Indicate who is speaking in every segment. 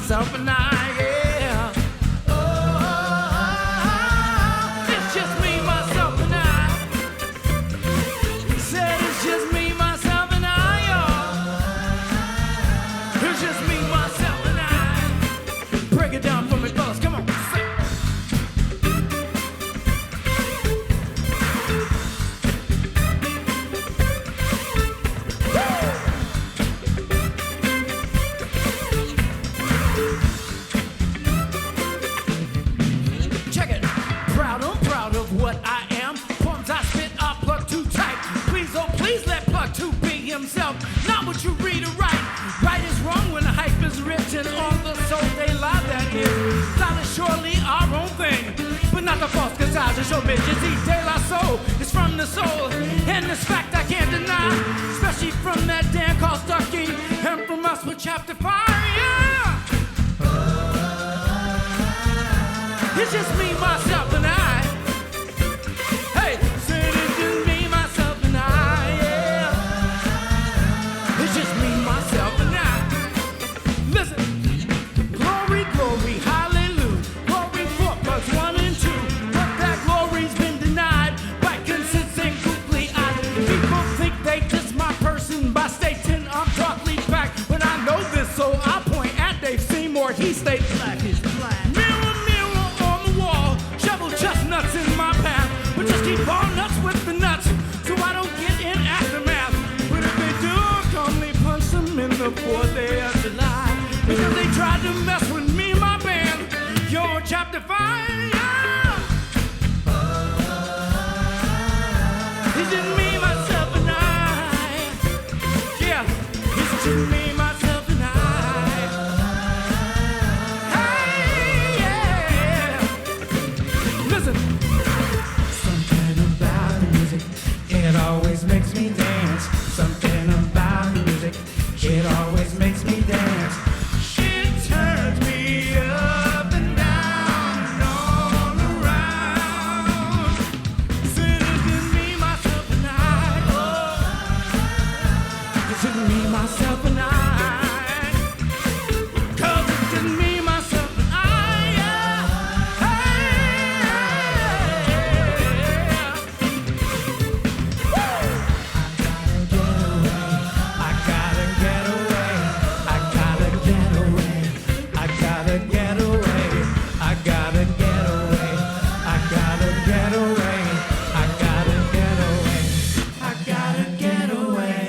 Speaker 1: myself, and I, yeah. Oh, it's just me, myself, and I. Said it's just me, myself, and I, y'all. It's just me, myself, and I. Break it down for me, fellas. Come on, sing. Check it. Proud, I'm proud of what I am. Poems I spit, I plug too tight. Please, oh please, let plug to be himself. Not what you read or write. Right is wrong when the hype is written on the soul. They lie, that is. Style is surely our own thing, but not the false visage of show bitches. Each de la soul is from the soul, and this fact I can't deny. Especially from that damn Cauce ducking, and from us with chapter 5. Yeah. It's just me, myself, and I. Hey, said it's just me, myself, and I, yeah. It's just me, myself, and I. Listen, glory, glory, hallelujah. Glory for plus 1 and 2. But that glory's been denied by consistent googly eyes. People think they diss my person by stating I'm darkly black. When I know this, so I point at Dave Seymour. He states black is black. Mirror, mirror on the wall, shovel chestnuts in my path. But just keep on nuts with the nuts, so I don't get in aftermath. But if they do, calmly punch them in the 4th day of July. Because they tried to mess with me, my band. Yo, chapter 5, yeah. It's just me, myself, and I. Yeah, it's just me, myself, and I. Hey, yeah. Listen. Something about music, it always makes me dance. Something about music, it always makes me dance. It turns me up and down and all around. Said it's just me, myself, and I. Oh, it's just me, myself, and I. 'Cause it's just me, myself, and I. Yeah. I gotta get away. I gotta get away. I gotta get away. I gotta get away. I gotta get away. I gotta get away. I gotta get away.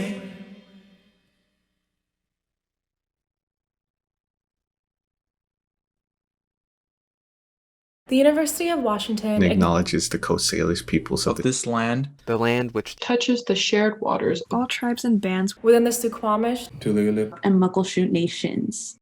Speaker 2: The University of Washington
Speaker 3: acknowledges the Coast Salish peoples of
Speaker 4: this land,
Speaker 5: the land which
Speaker 6: touches the shared waters,
Speaker 7: all tribes and bands
Speaker 2: within the Suquamish,
Speaker 8: Tulalip,
Speaker 9: and Muckleshoot nations.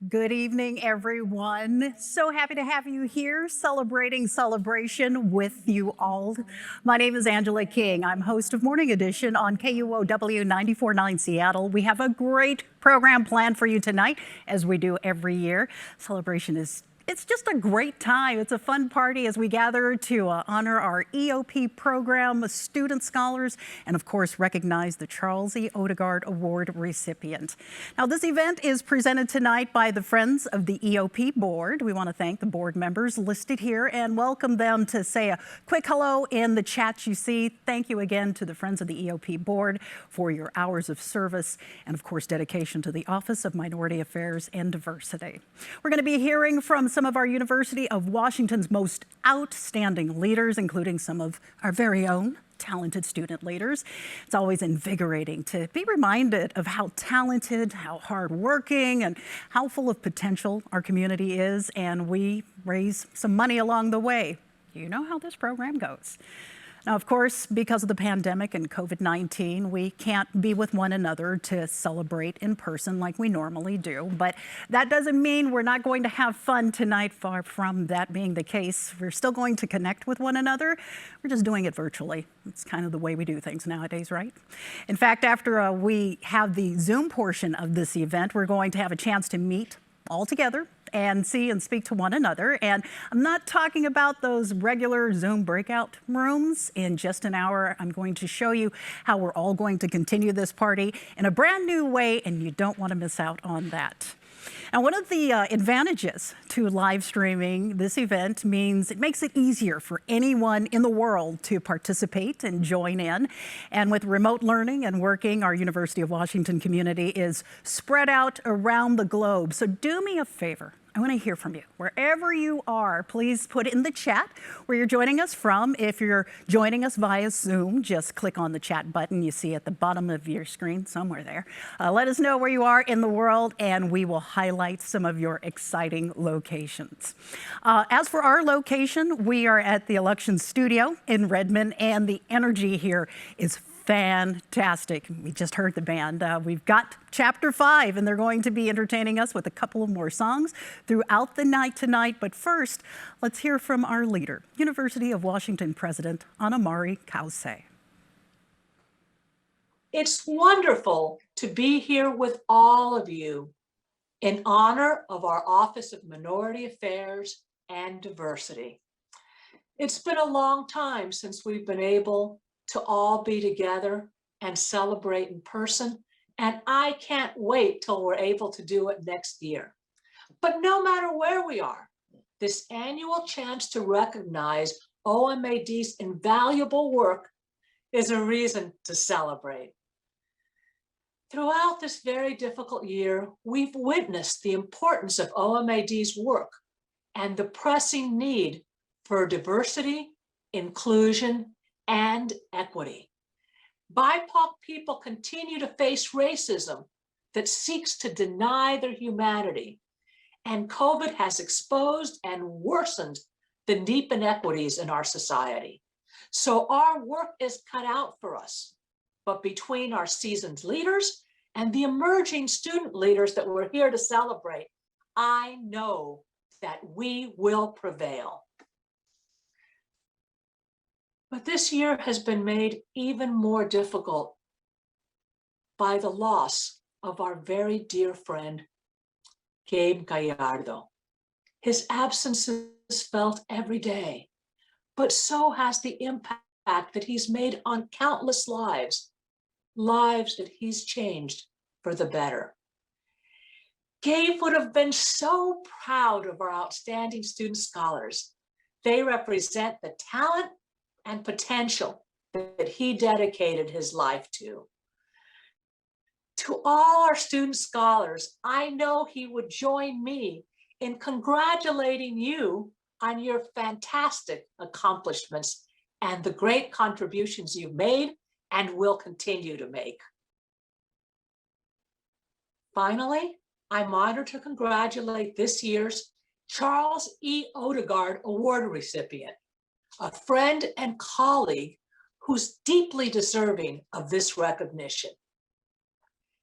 Speaker 10: Good evening, everyone. So happy to have you here celebrating celebration with you all. My name is Angela King. I'm host of Morning Edition on KUOW 94.9 Seattle. We have a great program planned for you tonight, as we do every year. Celebration it's just a great time. It's a fun party as we gather to honor our EOP program student scholars and, of course, recognize the Charles E. Odegaard Award recipient. Now, this event is presented tonight by the Friends of the EOP Board. We want to thank the board members listed here and welcome them to say a quick hello in the chat you see. Thank you again to the Friends of the EOP Board for your hours of service and, of course, dedication to the Office of Minority Affairs and Diversity. We're going to be hearing from some of our University of Washington's most outstanding leaders, including some of our very own talented student leaders. It's always invigorating to be reminded of how talented, how hardworking, and how full of potential our community is, and we raise some money along the way. You know how this program goes. Now, of course, because of the pandemic and COVID-19, we can't be with one another to celebrate in person like we normally do. But that doesn't mean we're not going to have fun tonight. Far from that being the case, we're still going to connect with one another. We're just doing it virtually. It's kind of the way we do things nowadays, right? In fact, after we have the Zoom portion of this event, we're going to have a chance to meet all together and see and speak to one another. And I'm not talking about those regular Zoom breakout rooms. In just an hour, I'm going to show you how we're all going to continue this party in a brand new way, and you don't want to miss out on that. And one of the advantages to live streaming this event means it makes it easier for anyone in the world to participate and join in. And with remote learning and working, our University of Washington community is spread out around the globe. So do me a favor. I want to hear from you. Wherever you are, please put in the chat where you're joining us from. If you're joining us via Zoom, just click on the chat button you see at the bottom of your screen, somewhere there. Let us know where you are in the world, and we will highlight some of your exciting locations. As for our location, we are at the Election Studio in Redmond, and the energy here is fantastic. We just heard the band. We've got Chapter 5, and they're going to be entertaining us with a couple of more songs throughout the night tonight. But first, let's hear from our leader, University of Washington President Anamari Cauce.
Speaker 4: It's wonderful to be here with all of you in honor of our Office of Minority Affairs and Diversity. It's been a long time since we've been able to all be together and celebrate in person, and I can't wait till we're able to do it next year. But no matter where we are, this annual chance to recognize OMA&D's invaluable work is a reason to celebrate. Throughout this very difficult year, we've witnessed the importance of OMA&D's work and the pressing need for diversity, inclusion, and equity. BIPOC people continue to face racism that seeks to deny their humanity, and COVID has exposed and worsened the deep inequities in our society. So our work is cut out for us, but between our seasoned leaders and the emerging student leaders that we're here to celebrate, I know that we will prevail. But this year has been made even more difficult by the loss of our very dear friend, Gabe Gallardo. His absence is felt every day, but so has the impact that he's made on countless lives, lives that he's changed for the better. Gabe would have been so proud of our outstanding student scholars. They represent the talent and potential that he dedicated his life to. To all our student scholars, I know he would join me in congratulating you on your fantastic accomplishments and the great contributions you've made and will continue to make. Finally, I'm honored to congratulate this year's Charles E. Odegaard Award recipient, a friend and colleague who's deeply deserving of this recognition.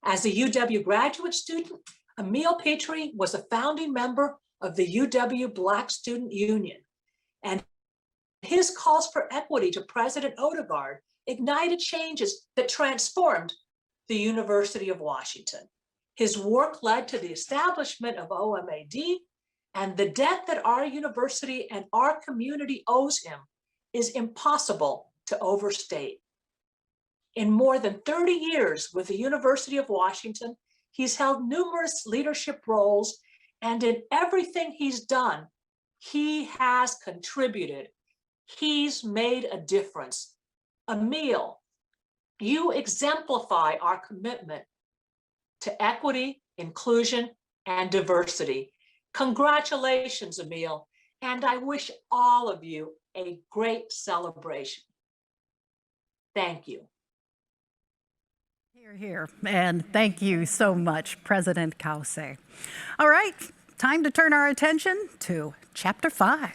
Speaker 4: As a UW graduate student, Emile Petrie was a founding member of the UW Black Student Union, and his calls for equity to President Odegaard ignited changes that transformed the University of Washington. His work led to the establishment of OMA&D, and the debt that our university and our community owes him is impossible to overstate. In more than 30 years with the University of Washington, he's held numerous leadership roles, and in everything he's done, he has contributed. He's made a difference. Emile, you exemplify our commitment to equity, inclusion, and diversity. Congratulations, Emile, and I wish all of you a great celebration. Thank you.
Speaker 10: Here, here, and thank you so much, President Cauce. All right, time to turn our attention to Chapter 5.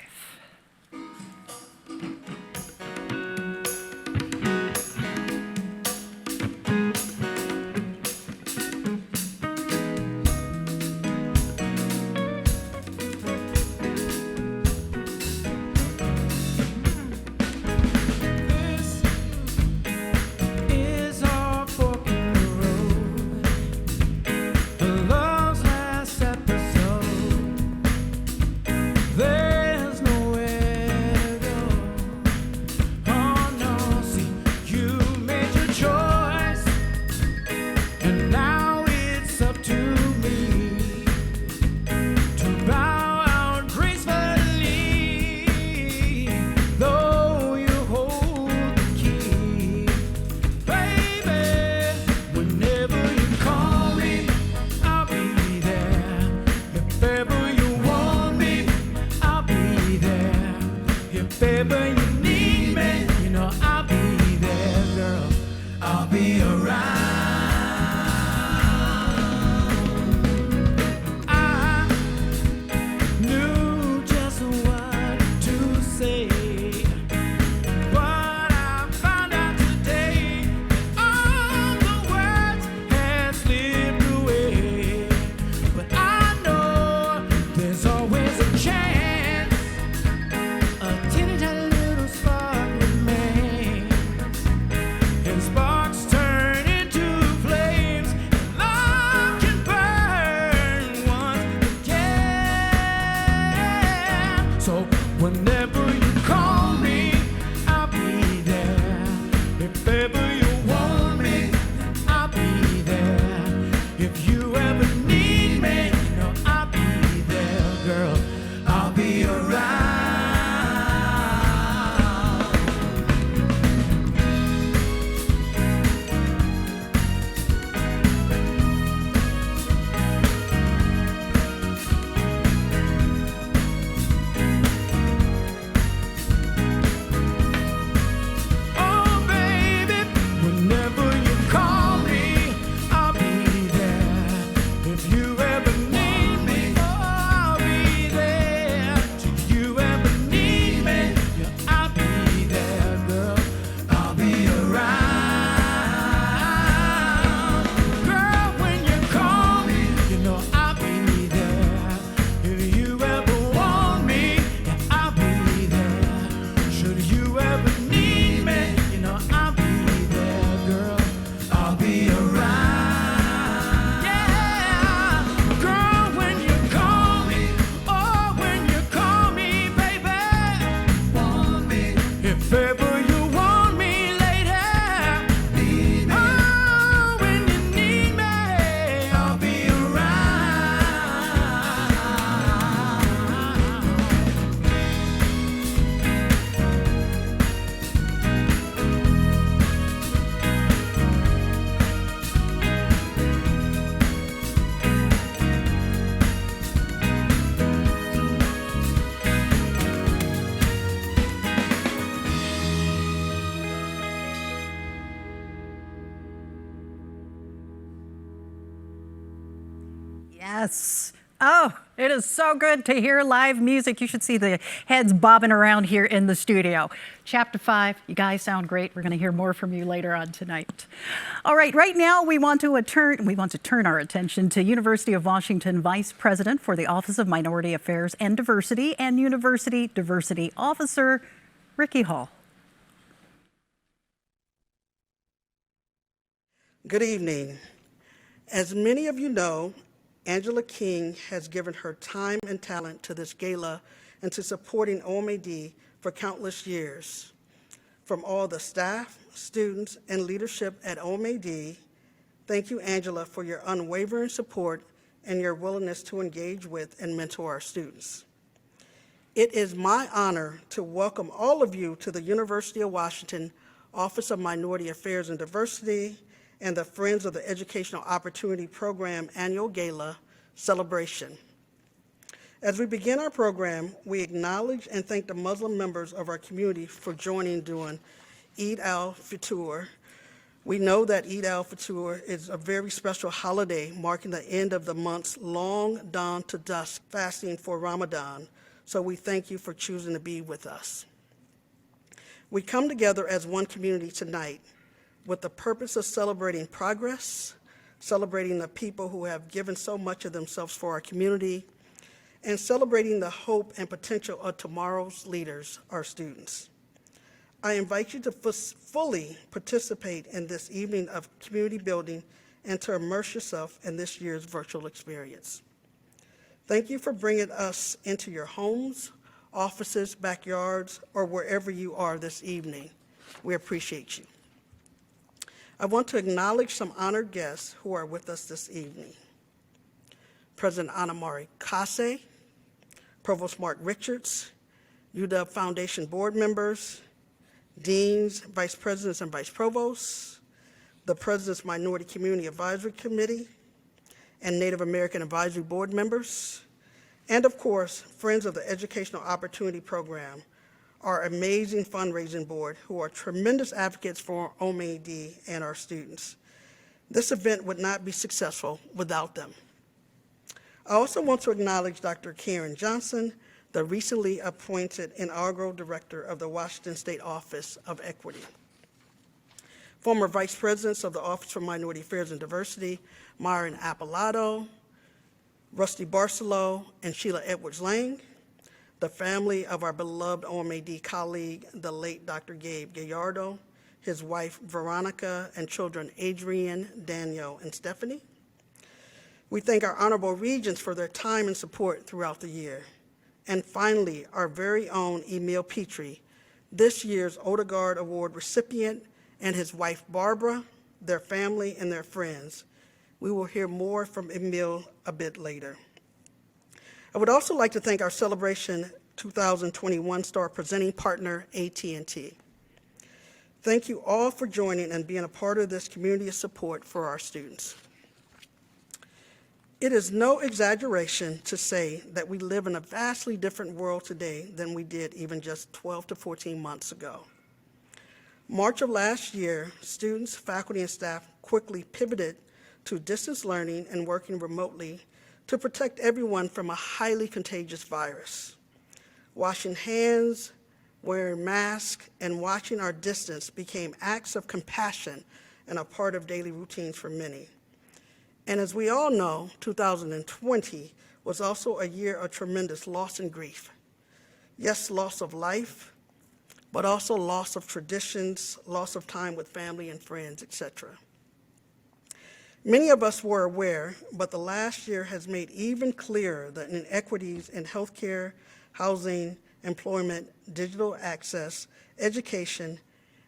Speaker 10: Yes. Oh, it is so good to hear live music. You should see the heads bobbing around here in the studio. Chapter 5, you guys sound great. We're going to hear more from you later on tonight. All right, right now we want to turn our attention to University of Washington Vice President for the Office of Minority Affairs and Diversity and University Diversity Officer, Rickey Hall.
Speaker 5: Good evening. As many of you know, Angela King has given her time and talent to this gala and to supporting OMA&D for countless years. From all the staff, students, and leadership at OMA&D, thank you, Angela, for your unwavering support and your willingness to engage with and mentor our students. It is my honor to welcome all of you to the University of Washington Office of Minority Affairs and Diversity and the Friends of the Educational Opportunity Program Annual Gala celebration. As we begin our program, we acknowledge and thank the Muslim members of our community for joining during Eid al-Fitr. We know that Eid al-Fitr is a very special holiday marking the end of the month's long dawn to dusk fasting for Ramadan, so we thank you for choosing to be with us. We come together as one community tonight with the purpose of celebrating progress, celebrating the people who have given so much of themselves for our community, and celebrating the hope and potential of tomorrow's leaders, our students. I invite you to fully participate in this evening of community building and to immerse yourself in this year's virtual experience. Thank you for bringing us into your homes, offices, backyards, or wherever you are this evening. We appreciate you. I want to acknowledge some honored guests who are with us this evening. President Anamari Cauce, Provost Mark Richards, UW Foundation board members, deans, vice presidents, and vice provosts, the President's Minority Community Advisory Committee, and Native American Advisory Board members, and of course, Friends of the Educational Opportunity Program, our amazing fundraising board who are tremendous advocates for OMA&D and our students. This event would not be successful without them. I also want to acknowledge Dr. Karen Johnson, the recently appointed inaugural director of the Washington State Office of Equity. Former vice presidents of the Office for Minority Affairs and Diversity, Myron Apalato, Rusty Barcelo, and Sheila Edwards-Lang, the family of our beloved OMA&D colleague, the late Dr. Gabe Gallardo, his wife Veronica, and children Adrian, Daniel, and Stephanie. We thank our honorable regents for their time and support throughout the year. And finally, our very own Emile Petrie, this year's Odegaard Award recipient, and his wife Barbara, their family, and their friends. We will hear more from Emile a bit later. I would also like to thank our Celebration 2021 star presenting partner, AT&T. Thank you all for joining and being a part of this community of support for our students. It is no exaggeration to say that we live in a vastly different world today than we did even just 12 to 14 months ago. March of last year, students, faculty, and staff quickly pivoted to distance learning and working remotely to protect everyone from a highly contagious virus. Washing hands, wearing masks, and watching our distance became acts of compassion and a part of daily routines for many. And as we all know, 2020 was also a year of tremendous loss and grief. Yes, loss of life, but also loss of traditions, loss of time with family and friends, etc. Many of us were aware, but the last year has made even clearer the inequities in healthcare, housing, employment, digital access, education,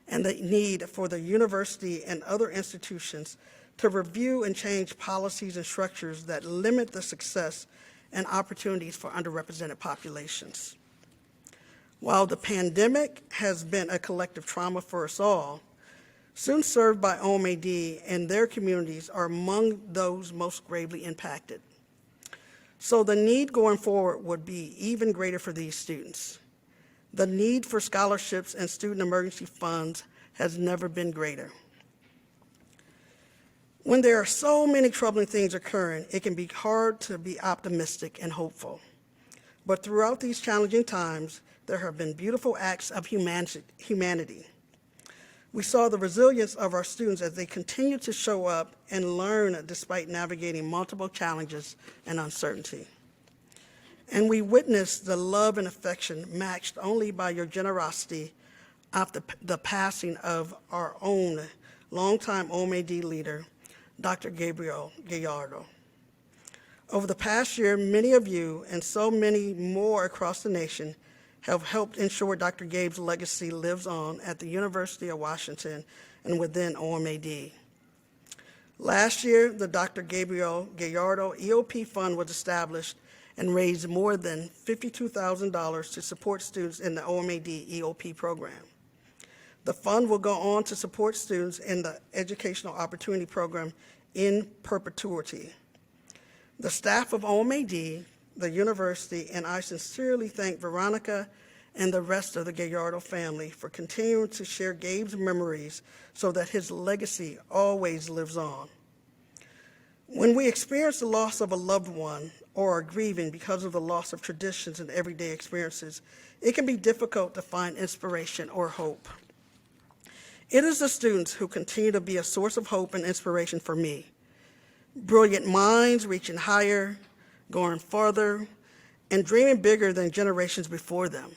Speaker 5: and the need for the university and other institutions to review and change policies and structures that limit the success and opportunities for underrepresented populations. While the pandemic has been a collective trauma for us all, students served by OMA&D and their communities are among those most gravely impacted. So the need going forward would be even greater for these students. The need for scholarships and student emergency funds has never been greater. When there are so many troubling things occurring, it can be hard to be optimistic and hopeful. But throughout these challenging times, there have been beautiful acts of humanity. We saw the resilience of our students as they continue to show up and learn despite navigating multiple challenges and uncertainty. And we witnessed the love and affection matched only by your generosity after the passing of our own longtime OMA&D leader, Dr. Gabriel Gallardo. Over the past year, many of you and so many more across the nation have helped ensure Dr. Gabe's legacy lives on at the University of Washington and within OMA&D. Last year, the Dr. Gabriel Gallardo EOP Fund was established and raised more than $52,000 to support students in the OMA&D EOP program. The fund will go on to support students in the Educational Opportunity Program in perpetuity. The staff of OMA&D, the university, and I sincerely thank Veronica and the rest of the Gallardo family for continuing to share Gabe's memories so that his legacy always lives on. When we experience the loss of a loved one or are grieving because of the loss of traditions and everyday experiences, it can be difficult to find inspiration or hope. It is the students who continue to be a source of hope and inspiration for me. Brilliant minds reaching higher, going farther, and dreaming bigger than generations before them.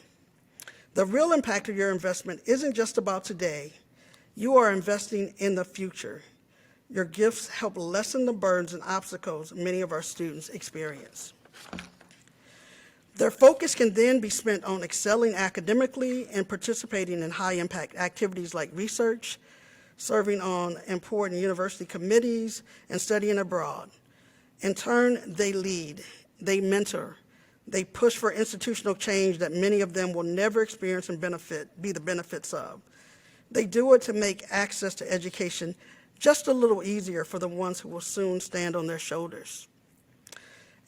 Speaker 5: The real impact of your investment isn't just about today. You are investing in the future. Your gifts help lessen the burdens and obstacles many of our students experience. Their focus can then be spent on excelling academically and participating in high-impact activities like research, serving on important university committees, and studying abroad. In turn, they lead, they mentor, they push for institutional change that many of them will never experience and be the benefits of. They do it to make access to education just a little easier for the ones who will soon stand on their shoulders.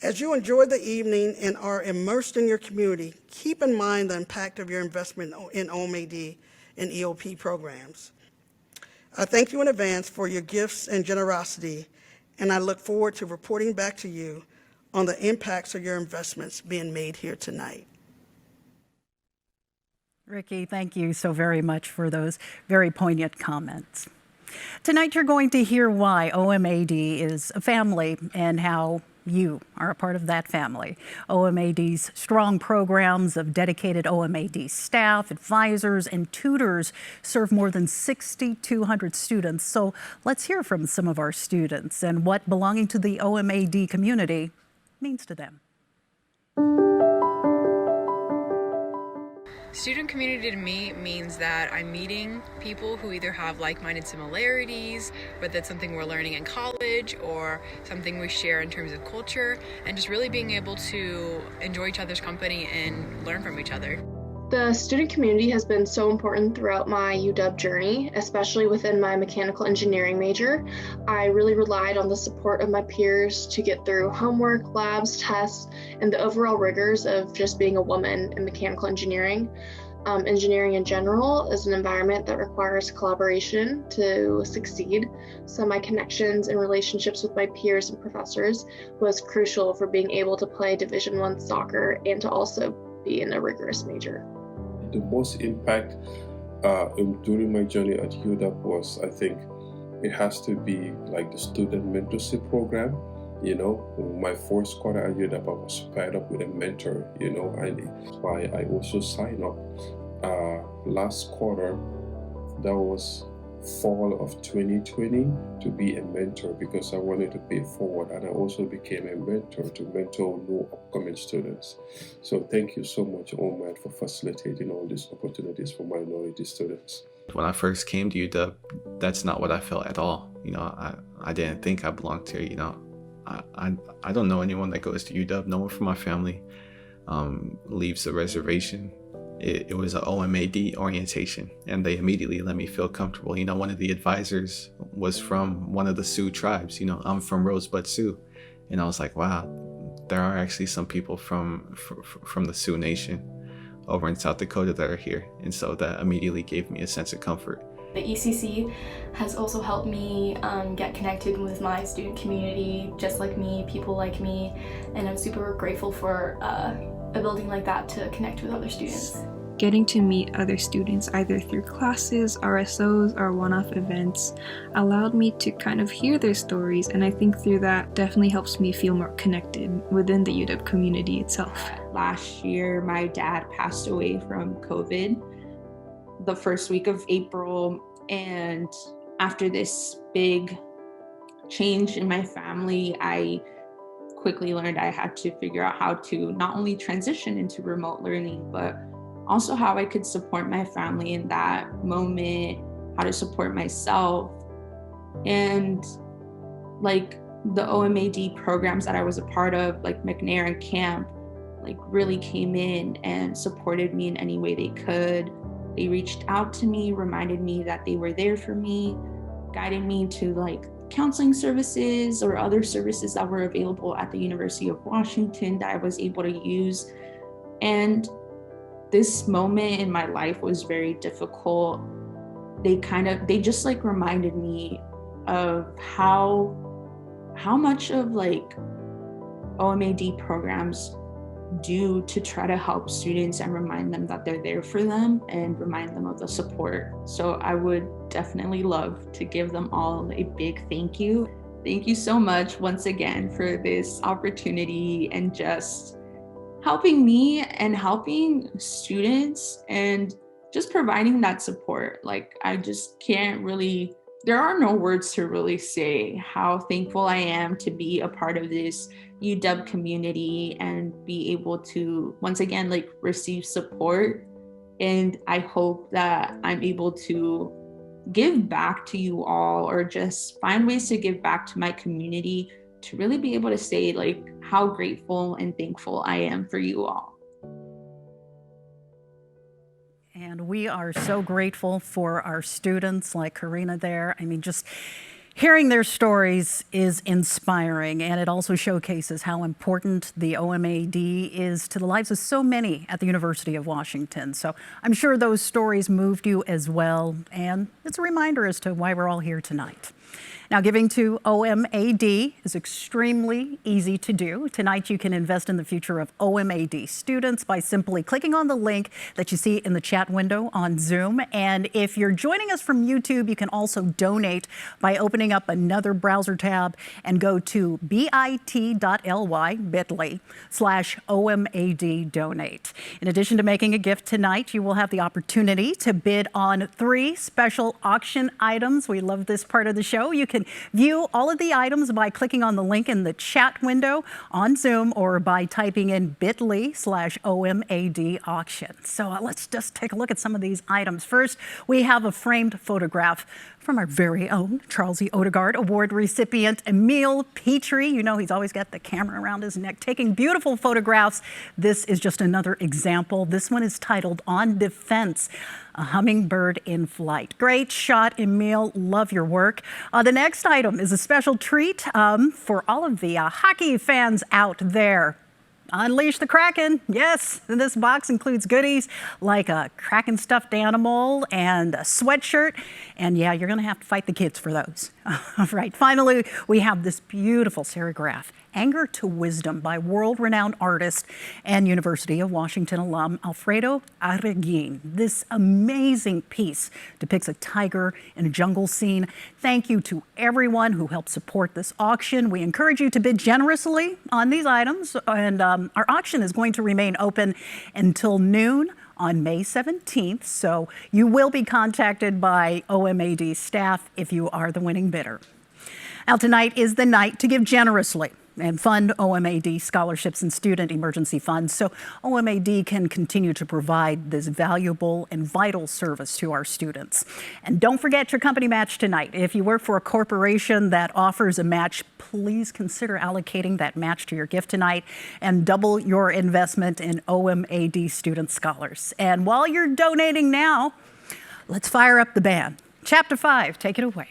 Speaker 5: As you enjoy the evening and are immersed in your community, keep in mind the impact of your investment in OMA&D and EOP programs. I thank you in advance for your gifts and generosity, and I look forward to reporting back to you on the impacts of your investments being made here tonight.
Speaker 10: Rickey, thank you so very much for those very poignant comments. Tonight you're going to hear why OMA&D is a family and how you are a part of that family. OMA&D's strong programs of dedicated OMA&D staff, advisors, and tutors serve more than 6,200 students. So let's hear from some of our students and what belonging to the OMA&D community means to them.
Speaker 7: Student community to me means that I'm meeting people who either have like-minded similarities, whether that's something we're learning in college or something we share in terms of culture, and just really being able to enjoy each other's company and learn from each other.
Speaker 8: The student community has been so important throughout my UW journey, especially within my mechanical engineering major. I really relied on the support of my peers to get through homework, labs, tests, and the overall rigors of just being a woman in mechanical engineering. Engineering in general is an environment that requires collaboration to succeed. So my connections and relationships with my peers and professors was crucial for being able to play Division I soccer and to also be in a rigorous major.
Speaker 11: The most impact during my journey at UW was, I think, it has to be like the student mentorship program. You know, my first quarter at UW, I was paired up with a mentor, you know, and that's why I also signed up last quarter, that was fall of 2020, to be a mentor because I wanted to pay forward, and I also became a mentor to mentor new upcoming students. So thank you so much, OMA&D, for facilitating all these opportunities for minority students.
Speaker 3: When I first came to UW, that's not what I felt at all. You know, I didn't think I belonged here. You know, I don't know anyone that goes to UW. No one from my family leaves the reservation. It was an OMA&D orientation, and they immediately let me feel comfortable. You know, one of the advisors was from one of the Sioux tribes. You know, I'm from Rosebud Sioux, and I was like, wow, there are actually some people from the Sioux Nation over in South Dakota that are here, and so that immediately gave me a sense of comfort.
Speaker 12: The ECC has also helped me get connected with my student community, just like me, people like me, and I'm super grateful for a building like that to connect with other students.
Speaker 13: Getting to meet other students either through classes, RSOs, or one-off events allowed me to kind of hear their stories, and I think through that definitely helps me feel more connected within the UW community itself.
Speaker 9: Last year, my dad passed away from COVID the first week of April, and after this big change in my family, I quickly learned I had to figure out how to not only transition into remote learning, but also how I could support my family in that moment, how to support myself. And like the OMA&D programs that I was a part of, like McNair and Camp, like really came in and supported me in any way they could. They reached out to me, reminded me that they were there for me, guided me to like counseling services or other services that were available at the University of Washington that I was able to use. And this moment in my life was very difficult. They just like reminded me of how much of like OMA&D programs do to try to help students and remind them that they're there for them and remind them of the support. So I would definitely love to give them all a big thank you. Thank you so much once again for this opportunity and just helping me and helping students and just providing that support. Like I just can't really, there are no words to really say how thankful I am to be a part of this UW community and be able to once again like receive support. And I hope that I'm able to give back to you all or just find ways to give back to my community to really be able to say like how grateful and thankful I am for you all.
Speaker 10: And we are so grateful for our students like Karina there. I mean, just hearing their stories is inspiring, and it also showcases how important the OMA&D is to the lives of so many at the University of Washington. So I'm sure those stories moved you as well, and it's a reminder as to why we're all here tonight. Now, giving to OMA&D is extremely easy to do. Tonight, you can invest in the future of OMA&D students by simply clicking on the link that you see in the chat window on Zoom. And if you're joining us from YouTube, you can also donate by opening up another browser tab and go to bit.ly/OMA&D donate. In addition to making a gift tonight, you will have the opportunity to bid on 3 special auction items. We love this part of the show. You can view all of the items by clicking on the link in the chat window on Zoom or by typing in bit.ly/OMA&D auction. So let's just take a look at some of these items. First, we have a framed photograph from our very own Charles E. Odegaard Award recipient, Emile Petrie. You know, he's always got the camera around his neck, taking beautiful photographs. This is just another example. This one is titled On Defense, a hummingbird in flight. Great shot, Emile. Love your work. The next item is a special treat for all of the hockey fans out there. Unleash the Kraken. Yes, this box includes goodies like a Kraken stuffed animal and a sweatshirt. And yeah, you're going to have to fight the kids for those. All right, finally, we have this beautiful serigraph, Anger to Wisdom, by world-renowned artist and University of Washington alum Alfredo Arreguin. This amazing piece depicts a tiger in a jungle scene. Thank you to everyone who helped support this auction. We encourage you to bid generously on these items, and our auction is going to remain open until noon on May 17th, so you will be contacted by OMA&D staff if you are the winning bidder. Now, tonight is the night to give generously and fund OMA&D scholarships and student emergency funds so OMA&D can continue to provide this valuable and vital service to our students. And don't forget your company match tonight. If you work for a corporation that offers a match, please consider allocating that match to your gift tonight and double your investment in OMA&D student scholars. And while you're donating now, let's fire up the band. Chapter 5, take it away.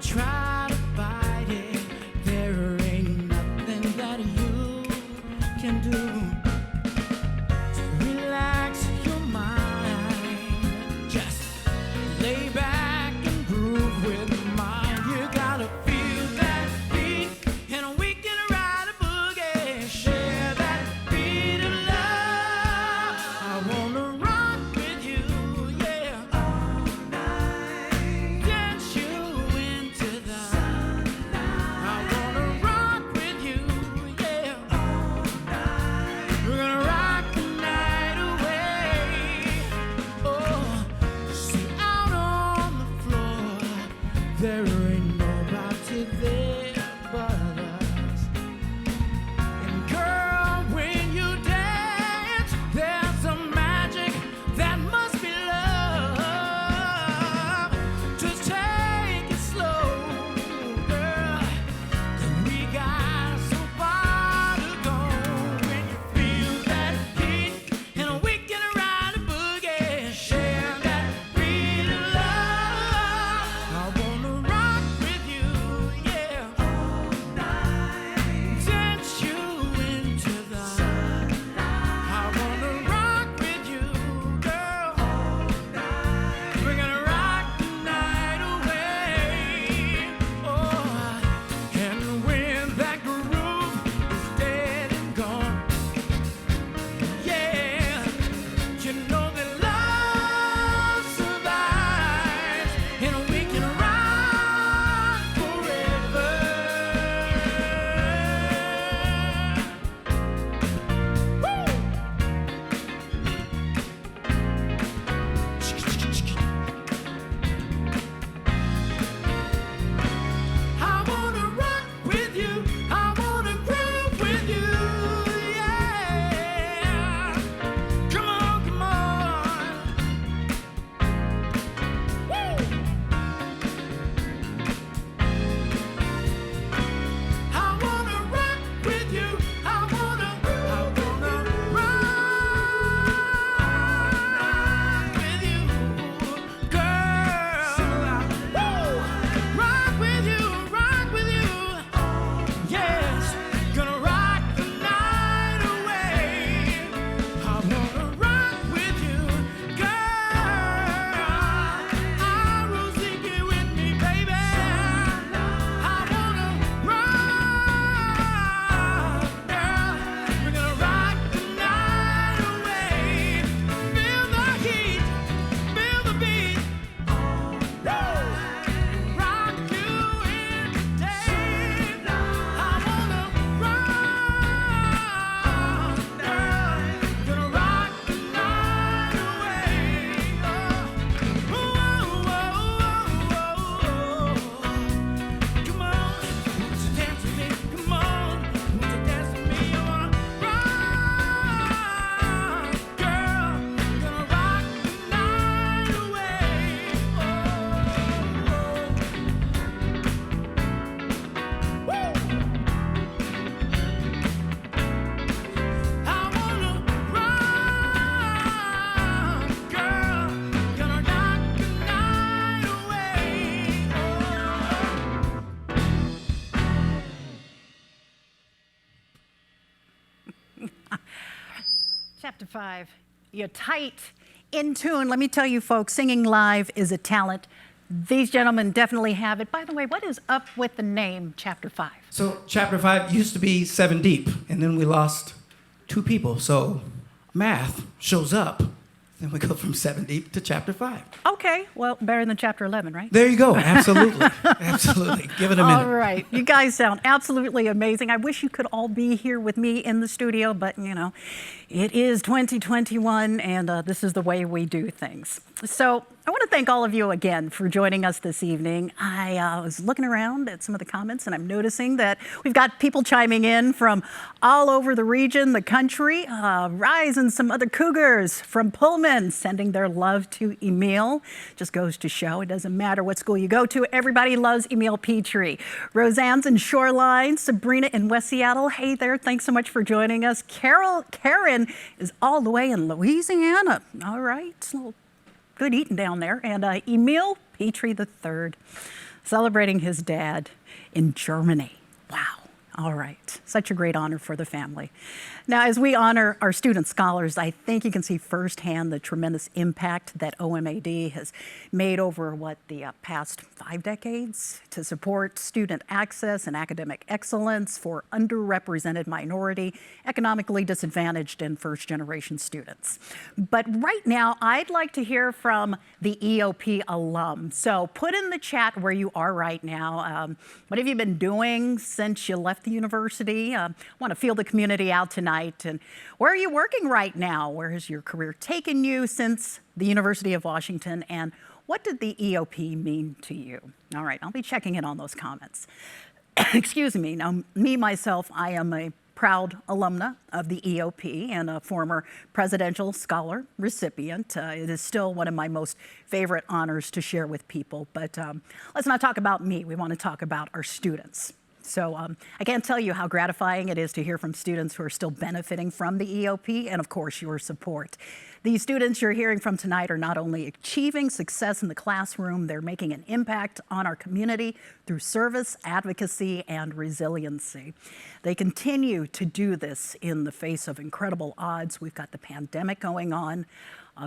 Speaker 1: don't try to fight it. There ain't nothing that you can do to relax your mind. Just lay back and groove with mine. You gotta feel that beat, and we can ride a boogie. Share that beat of love. I wanna rock with you, yeah, all night. Dance you into the sunlight. I wanna rock with you, yeah, all night. We're gonna rock the night away. Oh, see, out on the floor, there ain't nobody there but us. And girl, when you dance, there's a magic that must be love. Just take it slow, girl, 'cause we got so far to go. When you feel that heat, and we can ride a boogie. Share that beat of love. I wanna rock with you, yeah, all night. Dance you into the sunlight. I wanna rock with you, girl, all night. We're gonna rock the night away. Oh, and when that groove is dead and gone, yeah, you know that love survives, and we can rock forever. I wanna rock with you. I wanna groove with you. Yeah. Come on, come on. Woo. I wanna rock with you. I wanna rock with you, girl. Woo. Rock with you, rock with you. Yes, gonna rock the night away. I wanna rock with you, girl. I will take you with me, baby. I wanna rock, girl. We're gonna rock the night away. Feel the heat, feel the beat. Rock you in the day. I wanna rock, girl. Gonna rock the night away. Oh, come on, won't you dance with me? Come on, won't you dance with me? I wanna rock, girl. Gonna rock the night away. Woo. I wanna rock, girl. Gonna rock the night away.
Speaker 10: Chapter 5, you're tight, in tune. Let me tell you, folks, singing live is a talent. These gentlemen definitely have it. By the way, what is up with the name Chapter 5?
Speaker 14: So chapter 5 used to be 7 deep, and then we lost 2 people. So math shows up. Then we go from 7 deep to chapter 5.
Speaker 10: Okay, well, better than Chapter 11, right?
Speaker 14: There you go. Absolutely. Absolutely. Give it a minute.
Speaker 10: All right. You guys sound absolutely amazing. I wish you could all be here with me in the studio, but, you know, it is 2021, and this is the way we do things. So I want to thank all of you again for joining us this evening. I was looking around at some of the comments, and I'm noticing that we've got people chiming in from all over the region, the country. Rise and some other cougars from Pullman sending their love to Emile. Just goes to show it doesn't matter what school you go to. Everybody loves Emile Petrie. Roseanne's in Shoreline. Sabrina in West Seattle. Hey there. Thanks so much for joining us. Karen is all the way in Louisiana. All right. Good eating down there. And Emile Petrie III. celebrating his dad in Germany. Wow. All right. Such a great honor for the family. Now, as we honor our student scholars, I think you can see firsthand the tremendous impact that OMA&D has made over the past 5 decades to support student access and academic excellence for underrepresented minority, economically disadvantaged, and first-generation students. But right now, I'd like to hear from the EOP alum. So put in the chat where you are right now. What have you been doing since you left the university? I want to feel the community out tonight. And where are you working right now? Where has your career taken you since the University of Washington? And what did the EOP mean to you? All right, I'll be checking in on those comments. Excuse me. Now, myself, I am a proud alumna of the EOP and a former presidential scholar recipient. It is still one of my most favorite honors to share with people. But let's not talk about me. We want to talk about our students. So I can't tell you how gratifying it is to hear from students who are still benefiting from the EOP and, of course, your support. These students you're hearing from tonight are not only achieving success in the classroom, they're making an impact on our community through service, advocacy, and resiliency. They continue to do this in the face of incredible odds. We've got the pandemic going on,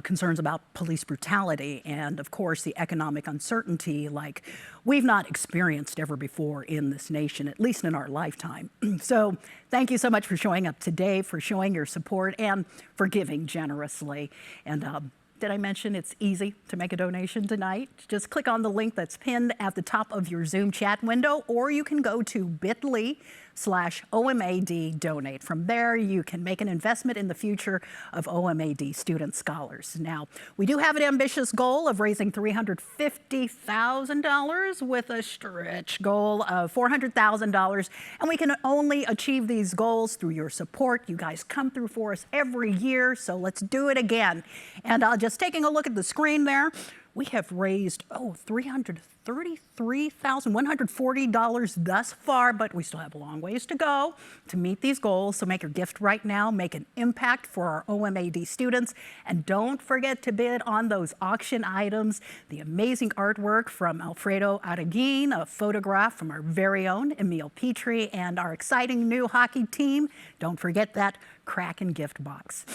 Speaker 10: concerns about police brutality, and of course the economic uncertainty like we've not experienced ever before in this nation, at least in our lifetime. So thank you so much for showing up today, for showing your support, and for giving generously. And did I mention it's easy to make a donation tonight? Just click on the link that's pinned at the top of your Zoom chat window, or you can go to bit.ly/OMA&D donate. From there, you can make an investment in the future of OMA&D student scholars. Now, we do have an ambitious goal of raising $350,000 with a stretch goal of $400,000, and we can only achieve these goals through your support. You guys come through for us every year, so let's do it again. And just taking a look at the screen there, we have raised, $333,140 thus far, but we still have a long ways to go to meet these goals. So make your gift right now, make an impact for our OMA&D students, and don't forget to bid on those auction items, the amazing artwork from Alfredo Araguin, a photograph from our very own Emile Petrie, and our exciting new hockey team. Don't forget that Kraken gift box.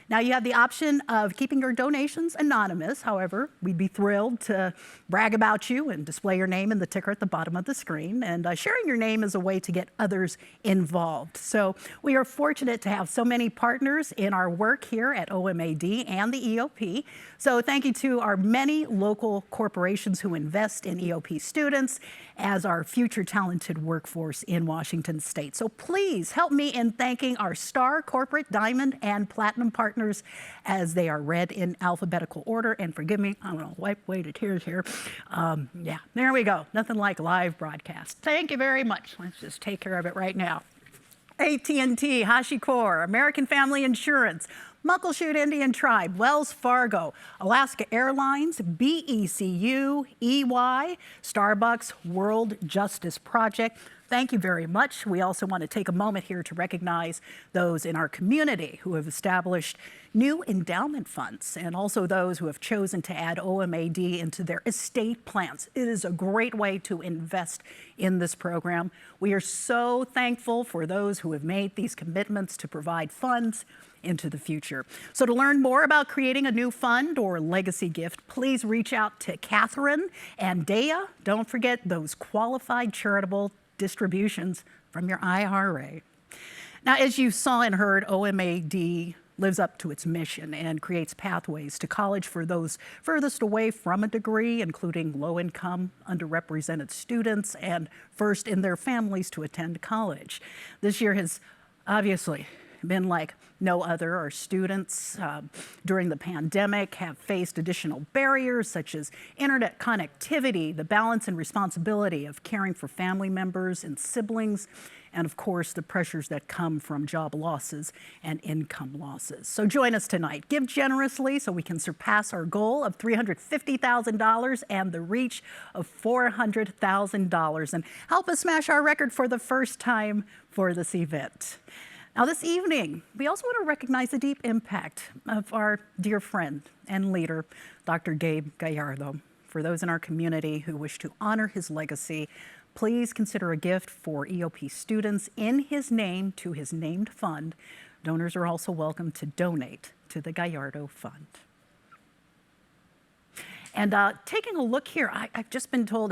Speaker 10: Now, you have the option of keeping your donations anonymous. However, we'd be thrilled to brag about you and display your name in the ticker at the bottom of the screen. And sharing your name is a way to get others involved. So we are fortunate to have so many partners in our work here at OMA&D and the EOP. So thank you to our many local corporations who invest in EOP students as our future talented workforce in Washington State. So please help me in thanking our star corporate, diamond, and platinum partners as they are read in alphabetical order. And forgive me, I'm going to wipe away the tears here. Yeah, there we go. Nothing like live broadcast. Thank you very much. Let's just take care of it right now. AT&T, HashiCorp, American Family Insurance, Muckleshoot Indian Tribe, Wells Fargo, Alaska Airlines, BECU, EY, Starbucks, World Justice Project. Thank you very much. We also want to take a moment here to recognize those in our community who have established new endowment funds and also those who have chosen to add OMA&D into their estate plans. It is a great way to invest in this program. We are so thankful for those who have made these commitments to provide funds into the future. So to learn more about creating a new fund or legacy gift, please reach out to Catherine and Dea. Don't forget those qualified charitable distributions from your IRA. Now, as you saw and heard, OMA&D lives up to its mission and creates pathways to college for those furthest away from a degree, including low-income, underrepresented students, and first in their families to attend college. This year has obviously been like no other. Our students during the pandemic have faced additional barriers such as internet connectivity, the balance and responsibility of caring for family members and siblings, and of course the pressures that come from job losses and income losses. So join us tonight. Give generously so we can surpass our goal of $350,000 and the reach of $400,000, and help us smash our record for the first time for this event. Now, this evening, we also want to recognize the deep impact of our dear friend and leader, Dr. Gabe Gallardo. For those in our community who wish to honor his legacy, please consider a gift for EOP students in his name to his named fund. Donors are also welcome to donate to the Gallardo Fund. And taking a look here, I've just been told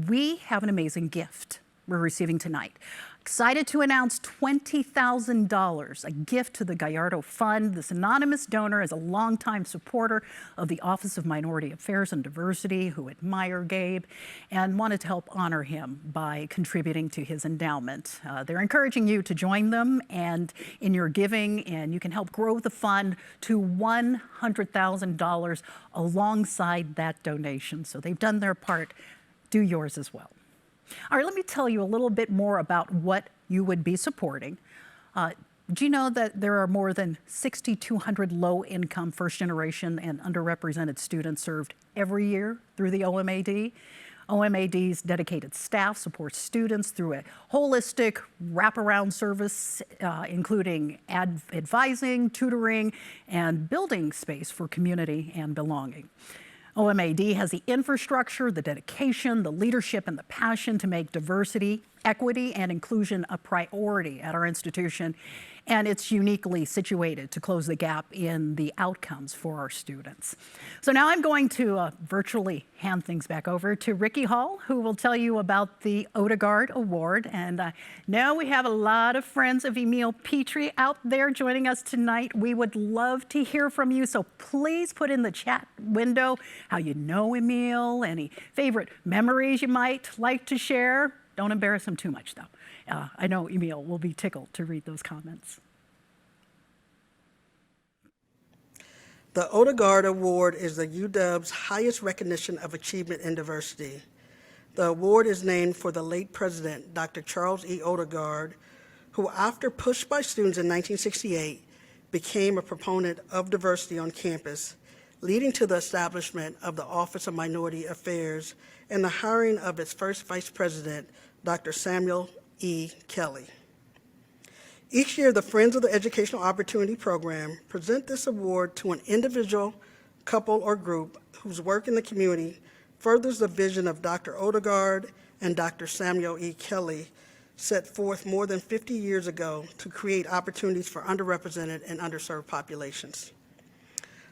Speaker 10: we have an amazing gift we're receiving tonight. Excited to announce $20,000, a gift to the Gallardo Fund. This anonymous donor is a longtime supporter of the Office of Minority Affairs and Diversity who admire Gabe and wanted to help honor him by contributing to his endowment. They're encouraging you to join them and in your giving, and you can help grow the fund to $100,000 alongside that donation. So they've done their part. Do yours as well. All right, let me tell you a little bit more about what you would be supporting. Do you know that there are more than 6,200 low-income, first-generation, and underrepresented students served every year through the OMA&D? OMA&D's dedicated staff supports students through a holistic wraparound service, including advising, tutoring, and building space for community and belonging. OMA&D has the infrastructure, the dedication, the leadership, and the passion to make diversity, equity, and inclusion a priority at our institution, and it's uniquely situated to close the gap in the outcomes for our students. So now I'm going to virtually hand things back over to Rickey Hall, who will tell you about the Odegaard Award. And now we have a lot of friends of Emile Petrie out there joining us tonight. We would love to hear from you, so please put in the chat window how you know Emile, any favorite memories you might like to share. Don't embarrass him too much, though. I know Emile will be tickled to read those comments.
Speaker 5: The Odegaard Award is the UW's highest recognition of achievement in diversity. The award is named for the late president, Dr. Charles E. Odegaard, who, after pushed by students in 1968, became a proponent of diversity on campus, leading to the establishment of the Office of Minority Affairs and the hiring of its first vice president, Dr. Samuel E. Kelly. Each year, the Friends of the Educational Opportunity Program present this award to an individual, couple, or group whose work in the community furthers the vision of Dr. Odegaard and Dr. Samuel E. Kelly set forth more than 50 years ago to create opportunities for underrepresented and underserved populations.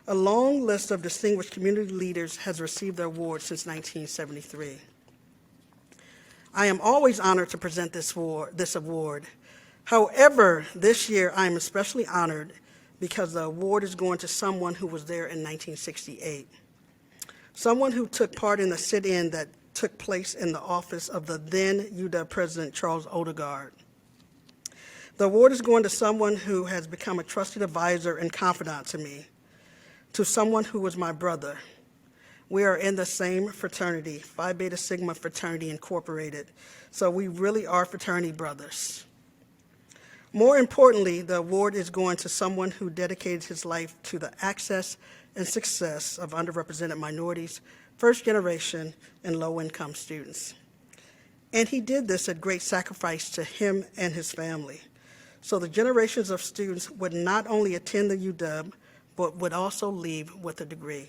Speaker 5: A long list of distinguished community leaders has received the award since 1973. I am always honored to present this award. However, this year I am especially honored because the award is going to someone who was there in 1968, someone who took part in the sit-in that took place in the office of the then UW President Charles Odegaard. The award is going to someone who has become a trusted advisor and confidant to me, to someone who was my brother. We are in the same fraternity, Phi Beta Sigma Fraternity Incorporated, so we really are fraternity brothers. More importantly, the award is going to someone who dedicated his life to the access and success of underrepresented minorities, first generation, and low-income students. And he did this at great sacrifice to him and his family. So the generations of students would not only attend the UW, but would also leave with a degree.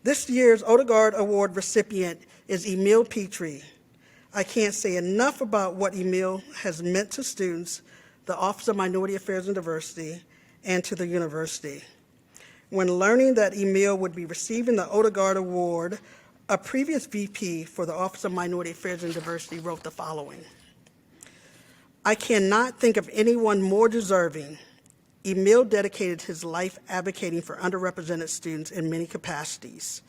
Speaker 5: This year's Odegaard Award recipient is Emile Petrie. I can't say enough about what Emile has meant to students, the Office of Minority Affairs and Diversity, and to the university. When learning that Emile would be receiving the Odegaard Award, a previous VP for the Office of Minority Affairs and Diversity wrote the following: "I cannot think of anyone more deserving. Emile dedicated his life advocating for underrepresented students in many capacities.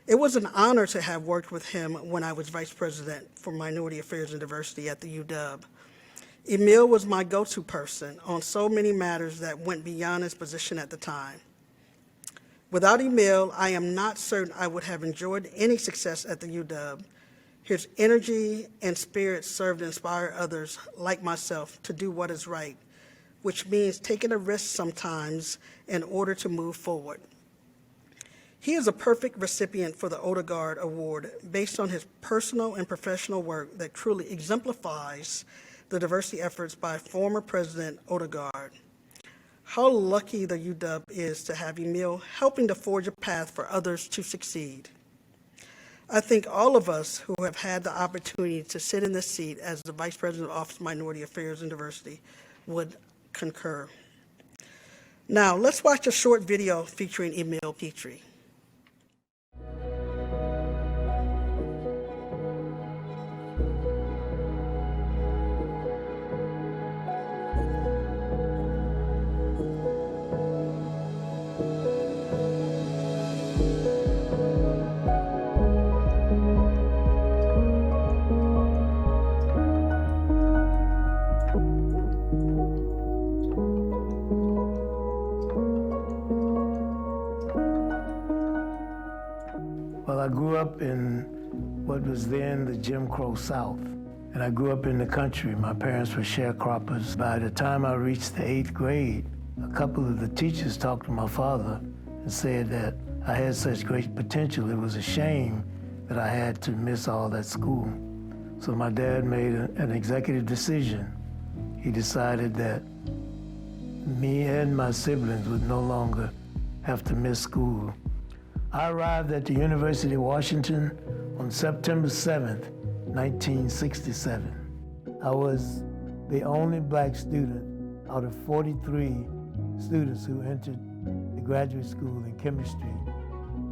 Speaker 5: It was an honor to have worked with him when I was Vice President for Minority Affairs and Diversity at the UW. Emile was my go-to person on so many matters that went beyond his position at the time. Without Emile, I am not certain I would have enjoyed any success at the UW. His energy and spirit served to inspire others like myself to do what is right, which means taking a risk sometimes in order to move forward. He is a perfect recipient for the Odegaard Award based on his personal and professional work that truly exemplifies the diversity efforts by former President Odegaard. How lucky the UW is to have Emile helping to forge a path for others to succeed. I think all of us who have had the opportunity to sit in this seat as the Vice President of Office of Minority Affairs and Diversity would concur. Now, let's watch a short video featuring Emile Petrie.
Speaker 15: Well, I grew up in what was then the Jim Crow South, and I grew up in the country. My parents were sharecroppers. By the time I reached the 8th grade, a couple of the teachers talked to my father and said that I had such great potential, it was a shame that I had to miss all that school. So my dad made an executive decision. He decided that me and my siblings would no longer have to miss school. I arrived at the University of Washington on September 7th, 1967. I was the only black student out of 43 students who entered the graduate school in chemistry.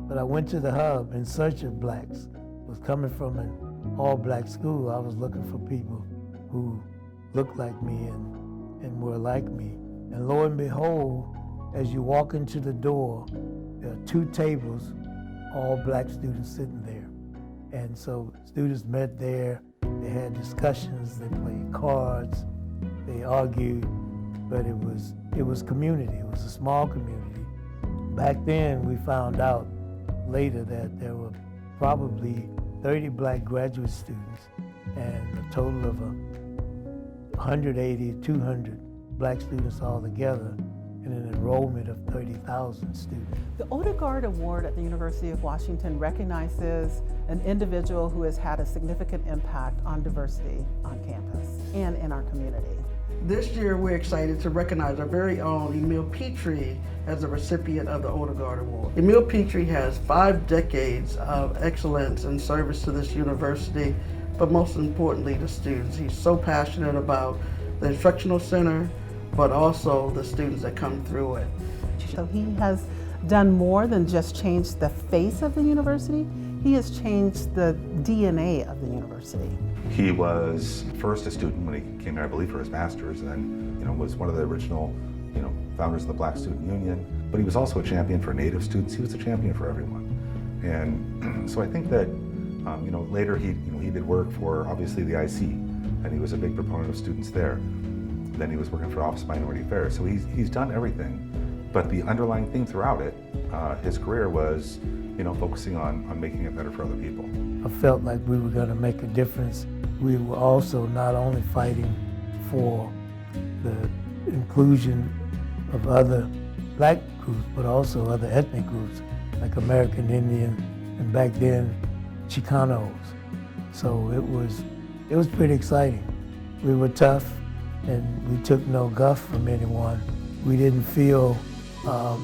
Speaker 15: But I went to the hub in search of blacks. I was coming from an all-black school. I was looking for people who looked like me and were like me. And lo and behold, as you walk into the door, there are 2 tables, all black students sitting there. And so students met there, they had discussions, they played cards, they argued, but it was community, it was a small community. Back then, we found out later that there were probably 30 black graduate students and a total of 180, 200 black students altogether, and an enrollment of 30,000 students.
Speaker 16: The Odegaard Award at the University of Washington recognizes an individual who has had a significant impact on diversity on campus and in our community.
Speaker 5: This year, we're excited to recognize our very own Emile Petrie as the recipient of the Odegaard Award. Emile Petrie has 5 decades of excellence and service to this university, but most importantly, the students. He's so passionate about the instructional center, but also the students that come through it.
Speaker 16: So he has done more than just change the face of the university. He has changed the DNA of the university.
Speaker 17: He was first a student when he came here, I believe, for his master's, and then was one of the original founders of the Black Student Union. But he was also a champion for Native students. He was a champion for everyone. And so I think that later he did work for obviously the IC, and he was a big proponent of students there. Then he was working for Office of Minority Affairs. So he's done everything. But the underlying theme throughout it, his career was, focusing on making it better for other people.
Speaker 15: I felt like we were going to make a difference. We were also not only fighting for the inclusion of other black groups, but also other ethnic groups, like American Indian, and back then, Chicanos. So it was pretty exciting. We were tough, and we took no guff from anyone. We didn't feel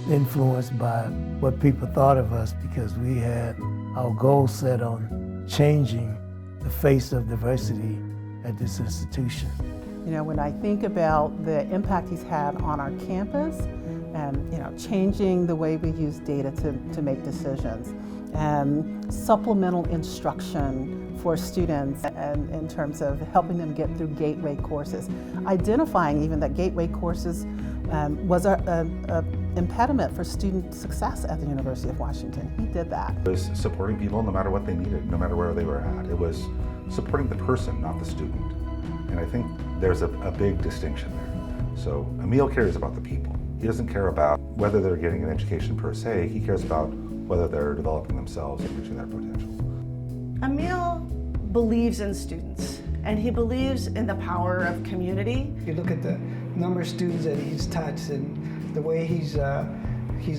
Speaker 15: influenced by what people thought of us because we had our goal set on changing the face of diversity at this institution.
Speaker 16: When I think about the impact he's had on our campus and changing the way we use data to make decisions and supplemental instruction for students and in terms of helping them get through gateway courses, identifying even that gateway courses was an impediment for student success at the University of Washington. He did that.
Speaker 17: It was supporting people no matter what they needed, no matter where they were at. It was supporting the person, not the student. And I think there's a big distinction there. So Emile cares about the people. He doesn't care about whether they're getting an education per se. He cares about whether they're developing themselves and reaching their potential.
Speaker 18: Emile believes in students, and he believes in the power of community.
Speaker 19: You look at the number of students that he's touched and the way he's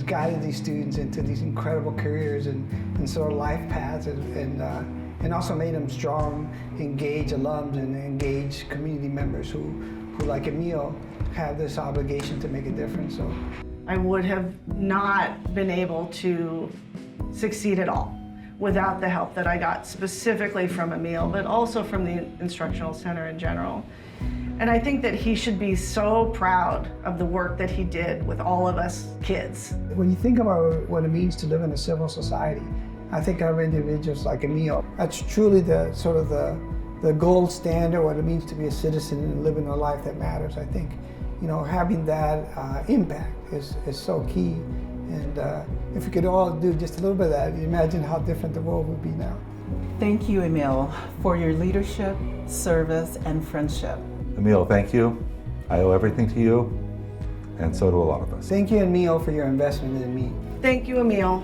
Speaker 19: guided these students into these incredible careers and sort of life paths and also made them strong, engaged alums and engaged community members who like Emile, have this obligation to make a difference. So
Speaker 18: I would have not been able to succeed at all without the help that I got specifically from Emile, but also from the Instructional Center in general. And I think that he should be so proud of the work that he did with all of us kids.
Speaker 19: When you think about what it means to live in a civil society, I think of individuals like Emile. That's truly the sort of the gold standard, what it means to be a citizen and living a life that matters. I think, you know, having that impact is so key. And if we could all do just a little bit of that, imagine how different the world would be now.
Speaker 16: Thank you, Emile, for your leadership, service, and friendship.
Speaker 17: Emile, thank you. I owe everything to you, and so do a lot of us.
Speaker 19: Thank you, Emile, for your investment in me.
Speaker 18: Thank you, Emile.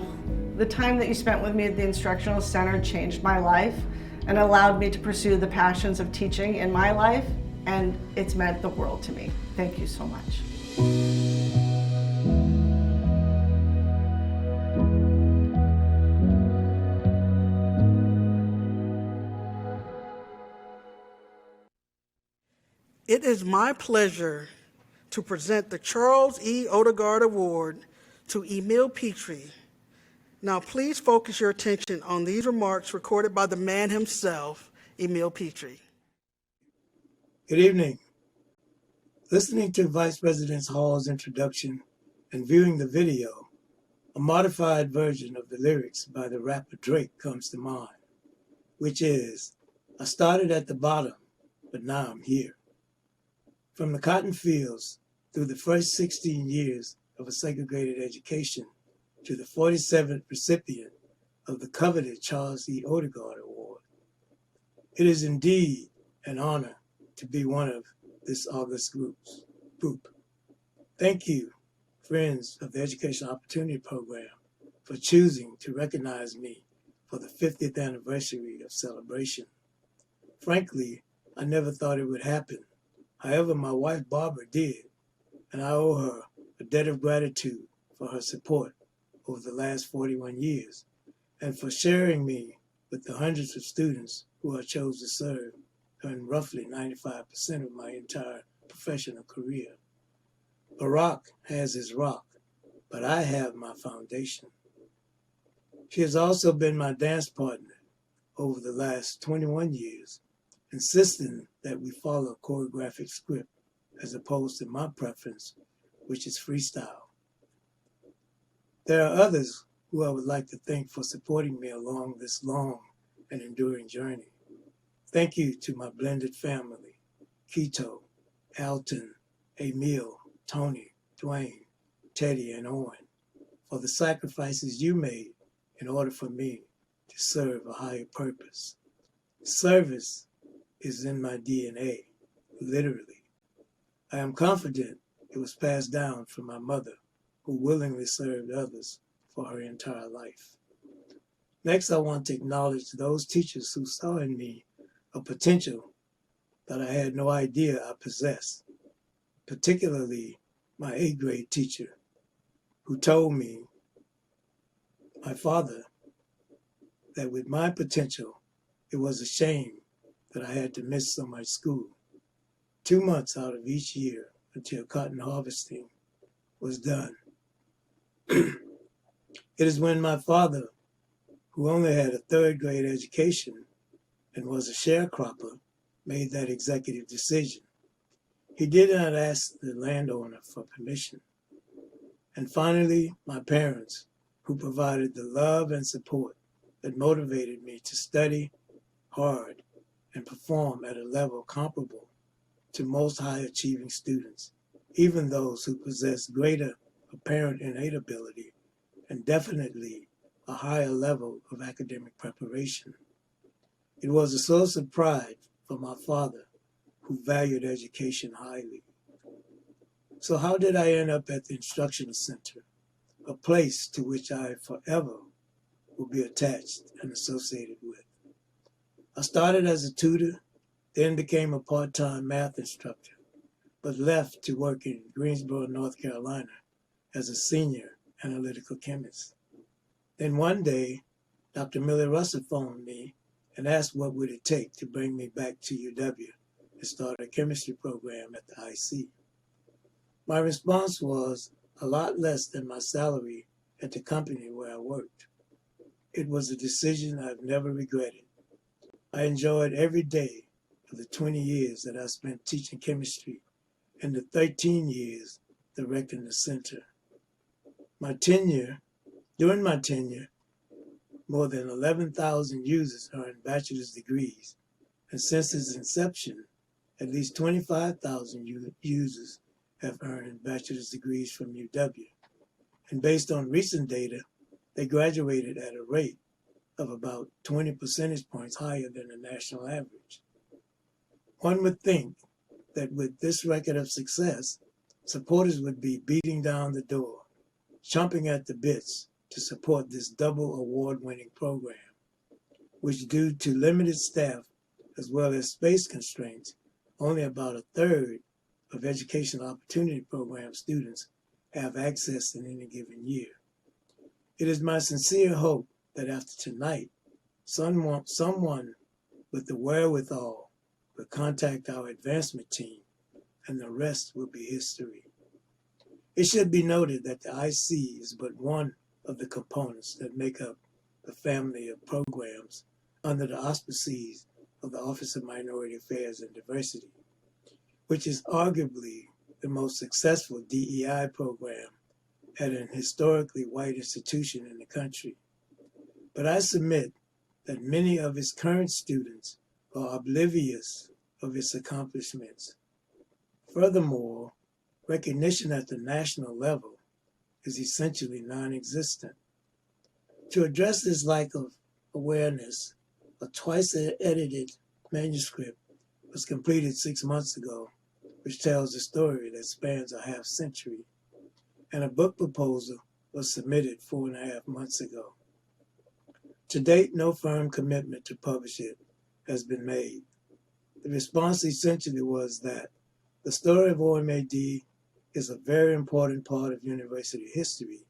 Speaker 18: The time that you spent with me at the Instructional Center changed my life and allowed me to pursue the passions of teaching in my life, and it's meant the world to me. Thank you so much.
Speaker 5: It is my pleasure to present the Charles E. Odegaard Award to Emil Petrie. Now please focus your attention on these remarks recorded by the man himself, Emil Petrie.
Speaker 20: Good evening. Listening to Vice President Hall's introduction and viewing the video, a modified version of the lyrics by the rapper Drake comes to mind, which is, I started at the bottom, but now I'm here. From the cotton fields through the first 16 years of a segregated education to the 47th recipient of the coveted Charles E. Odegaard Award. It is indeed an honor to be one of this august group. Thank you, friends of the Educational Opportunity Program, for choosing to recognize me for the 50th anniversary of celebration. Frankly, I never thought it would happen. However, my wife Barbara did, and I owe her a debt of gratitude for her support over the last 41 years and for sharing me with the hundreds of students who I chose to serve during roughly 95% of my entire professional career. Barack has his rock, but I have my foundation. She has also been my dance partner over the last 21 years, insisting that we follow a choreographic script as opposed to my preference, which is freestyle. There are others who I would like to thank for supporting me along this long and enduring journey. Thank you to my blended family, Keto, Alton, Emile, Tony, Dwayne, Teddy, and Owen, for the sacrifices you made in order for me to serve a higher purpose. Service is in my DNA, literally. I am confident it was passed down from my mother, who willingly served others for her entire life. Next, I want to acknowledge those teachers who saw in me a potential that I had no idea I possessed, particularly my 8th grade teacher, who told me, my father, that with my potential, it was a shame that I had to miss so much school, 2 months out of each year until cotton harvesting was done. It is when my father, who only had a 3rd grade education and was a sharecropper, made that executive decision. He did not ask the landowner for permission. And finally, my parents, who provided the love and support that motivated me to study hard and perform at a level comparable to most high-achieving students, even those who possess greater apparent innate ability and definitely a higher level of academic preparation. It was a source of pride for my father, who valued education highly. So how did I end up at the Instructional Center, a place to which I forever will be attached and associated with? I started as a tutor, then became a part-time math instructor, but left to work in Greensboro, North Carolina as a senior analytical chemist. Then one day, Dr. Millie Russell phoned me and asked what would it take to bring me back to UW and start a chemistry program at the IC. My response was a lot less than my salary at the company where I worked. it was a decision I've never regretted. I enjoyed every day of the 20 years that I spent teaching chemistry and the 13 years directing the center. During my tenure, more than 11,000 users earned bachelor's degrees, and since its inception, at least 25,000 users have earned bachelor's degrees from UW. And based on recent data, they graduated at a rate of about 20 percentage points higher than the national average. One would think that with this record of success, supporters would be beating down the door, chomping at the bits to support this double award-winning program, which due to limited staff as well as space constraints, only about a third of Educational Opportunity Program students have access in any given year. It is my sincere hope that after tonight, someone with the wherewithal will contact our advancement team, and the rest will be history. It should be noted that the IC is but one of the components that make up the family of programs under the auspices of the Office of Minority Affairs and Diversity, which is arguably the most successful DEI program at an historically white institution in the country. But I submit that many of its current students are oblivious of its accomplishments. Furthermore, recognition at the national level is essentially non-existent. To address this lack of awareness, a twice-edited manuscript was completed 6 months ago, which tells a story that spans a half century, and a book proposal was submitted 4.5 months ago. To date, no firm commitment to publish it has been made. The response essentially was that the story of OMA&D is a very important part of university history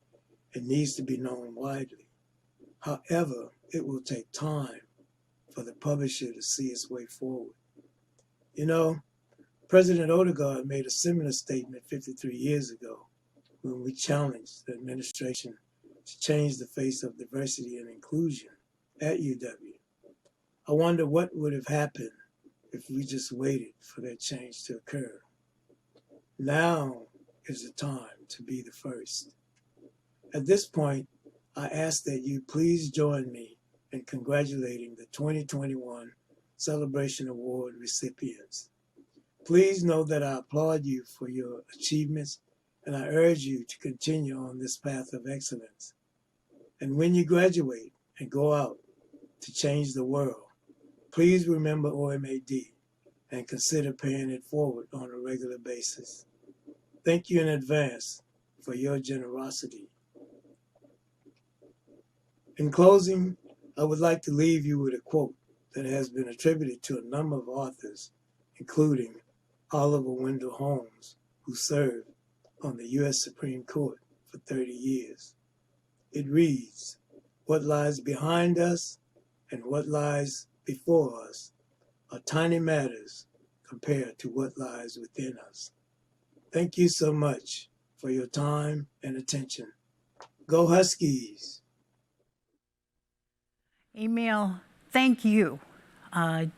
Speaker 20: and needs to be known widely. However, it will take time for the publisher to see its way forward. You know, President Odegaard made a similar statement 53 years ago when we challenged the administration to change the face of diversity and inclusion at UW. I wonder what would have happened if we just waited for that change to occur. Now is the time to be the first. At this point, I ask that you please join me in congratulating the 2021 Celebration Award recipients. Please know that I applaud you for your achievements, and I urge you to continue on this path of excellence. And when you graduate and go out to change the world, please remember OMA&D and consider paying it forward on a regular basis. Thank you in advance for your generosity. In closing, I would like to leave you with a quote that has been attributed to a number of authors, including Oliver Wendell Holmes, who served on the U.S. Supreme Court for 30 years. It reads, "What lies behind us and what lies before us are tiny matters compared to what lies within us." Thank you so much for your time and attention. Go Huskies!
Speaker 10: Emile, thank you.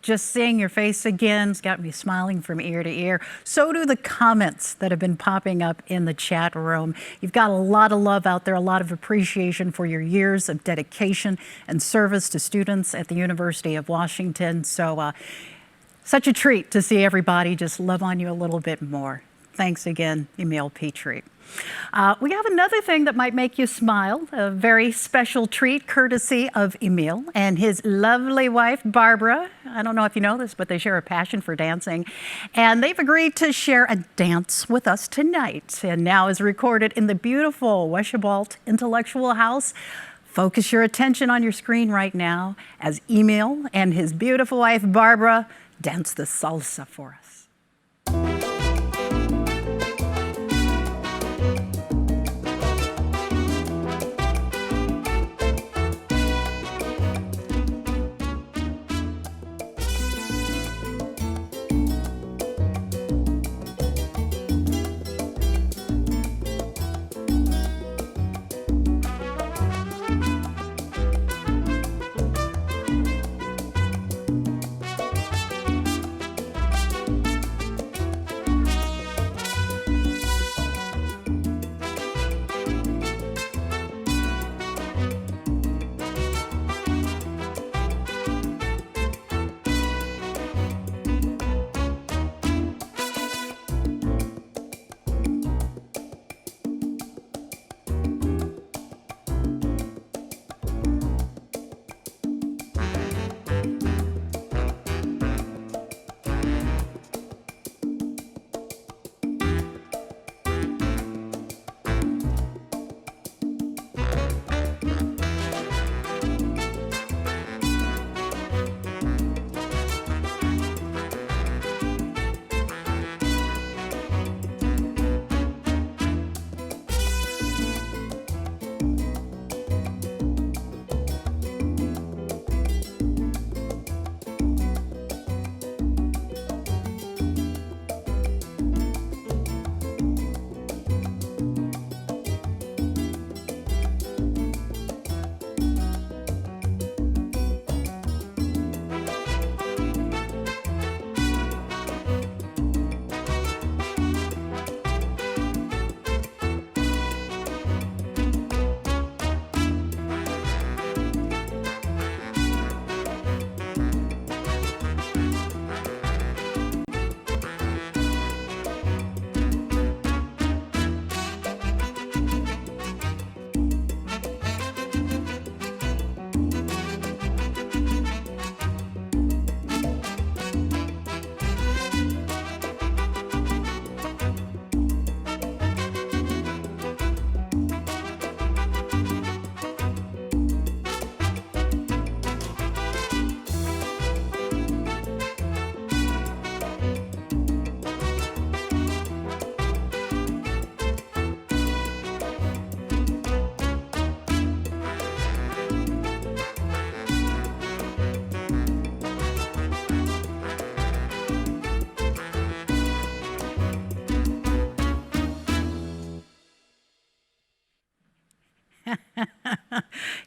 Speaker 10: Just seeing your face again has got me smiling from ear to ear. So do the comments that have been popping up in the chat room. You've got a lot of love out there, a lot of appreciation for your years of dedication and service to students at the University of Washington. So such a treat to see everybody just love on you a little bit more. Thanks again, Emile Petrie. We have another thing that might make you smile, a very special treat courtesy of Emile and his lovely wife, Barbara. I don't know if you know this, but they share a passion for dancing. And they've agreed to share a dance with us tonight. And now is recorded in the beautiful Weschewalt Intellectual House. Focus your attention on your screen right now as Emile and his beautiful wife, Barbara, dance the salsa for us.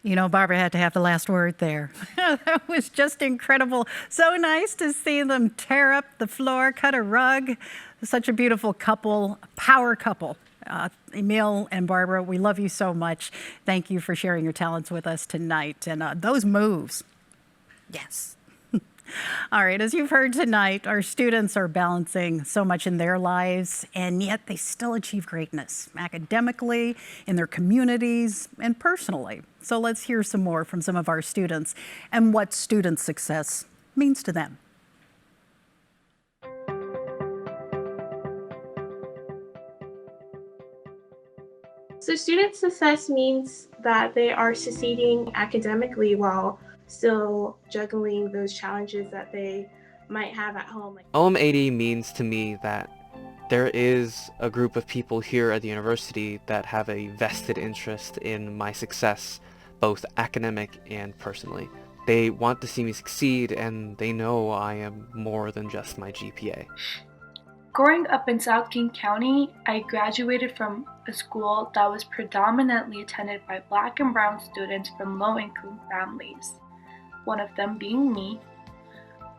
Speaker 10: You know, Barbara had to have the last word there. That was just incredible. So nice to see them tear up the floor, cut a rug. Such a beautiful couple, power couple. Emile and Barbara, we love you so much. Thank you for sharing your talents with us tonight. And those moves, yes. All right, as you've heard tonight, our students are balancing so much in their lives, and yet they still achieve greatness academically, in their communities, and personally. So let's hear some more from some of our students and what student success means to them.
Speaker 21: So student success means that they are succeeding academically while still juggling those challenges that they might have at home.
Speaker 22: OMA&D means to me that there is a group of people here at the university that have a vested interest in my success, both academic and personally. They want to see me succeed, and they know I am more than just my GPA.
Speaker 23: Growing up in South King County, I graduated from a school that was predominantly attended by Black and brown students from low-income families, one of them being me.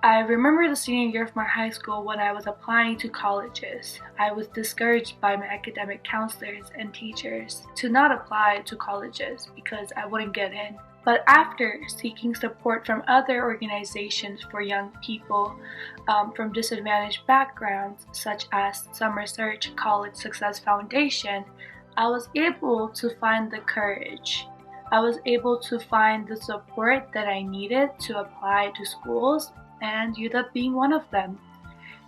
Speaker 23: I remember the senior year of my high school when I was applying to colleges. I was discouraged by my academic counselors and teachers to not apply to colleges because I wouldn't get in. But after seeking support from other organizations for young people from disadvantaged backgrounds, such as Summer Search College Success Foundation, I was able to find the courage. I was able to find the support that I needed to apply to schools, and UW being one of them.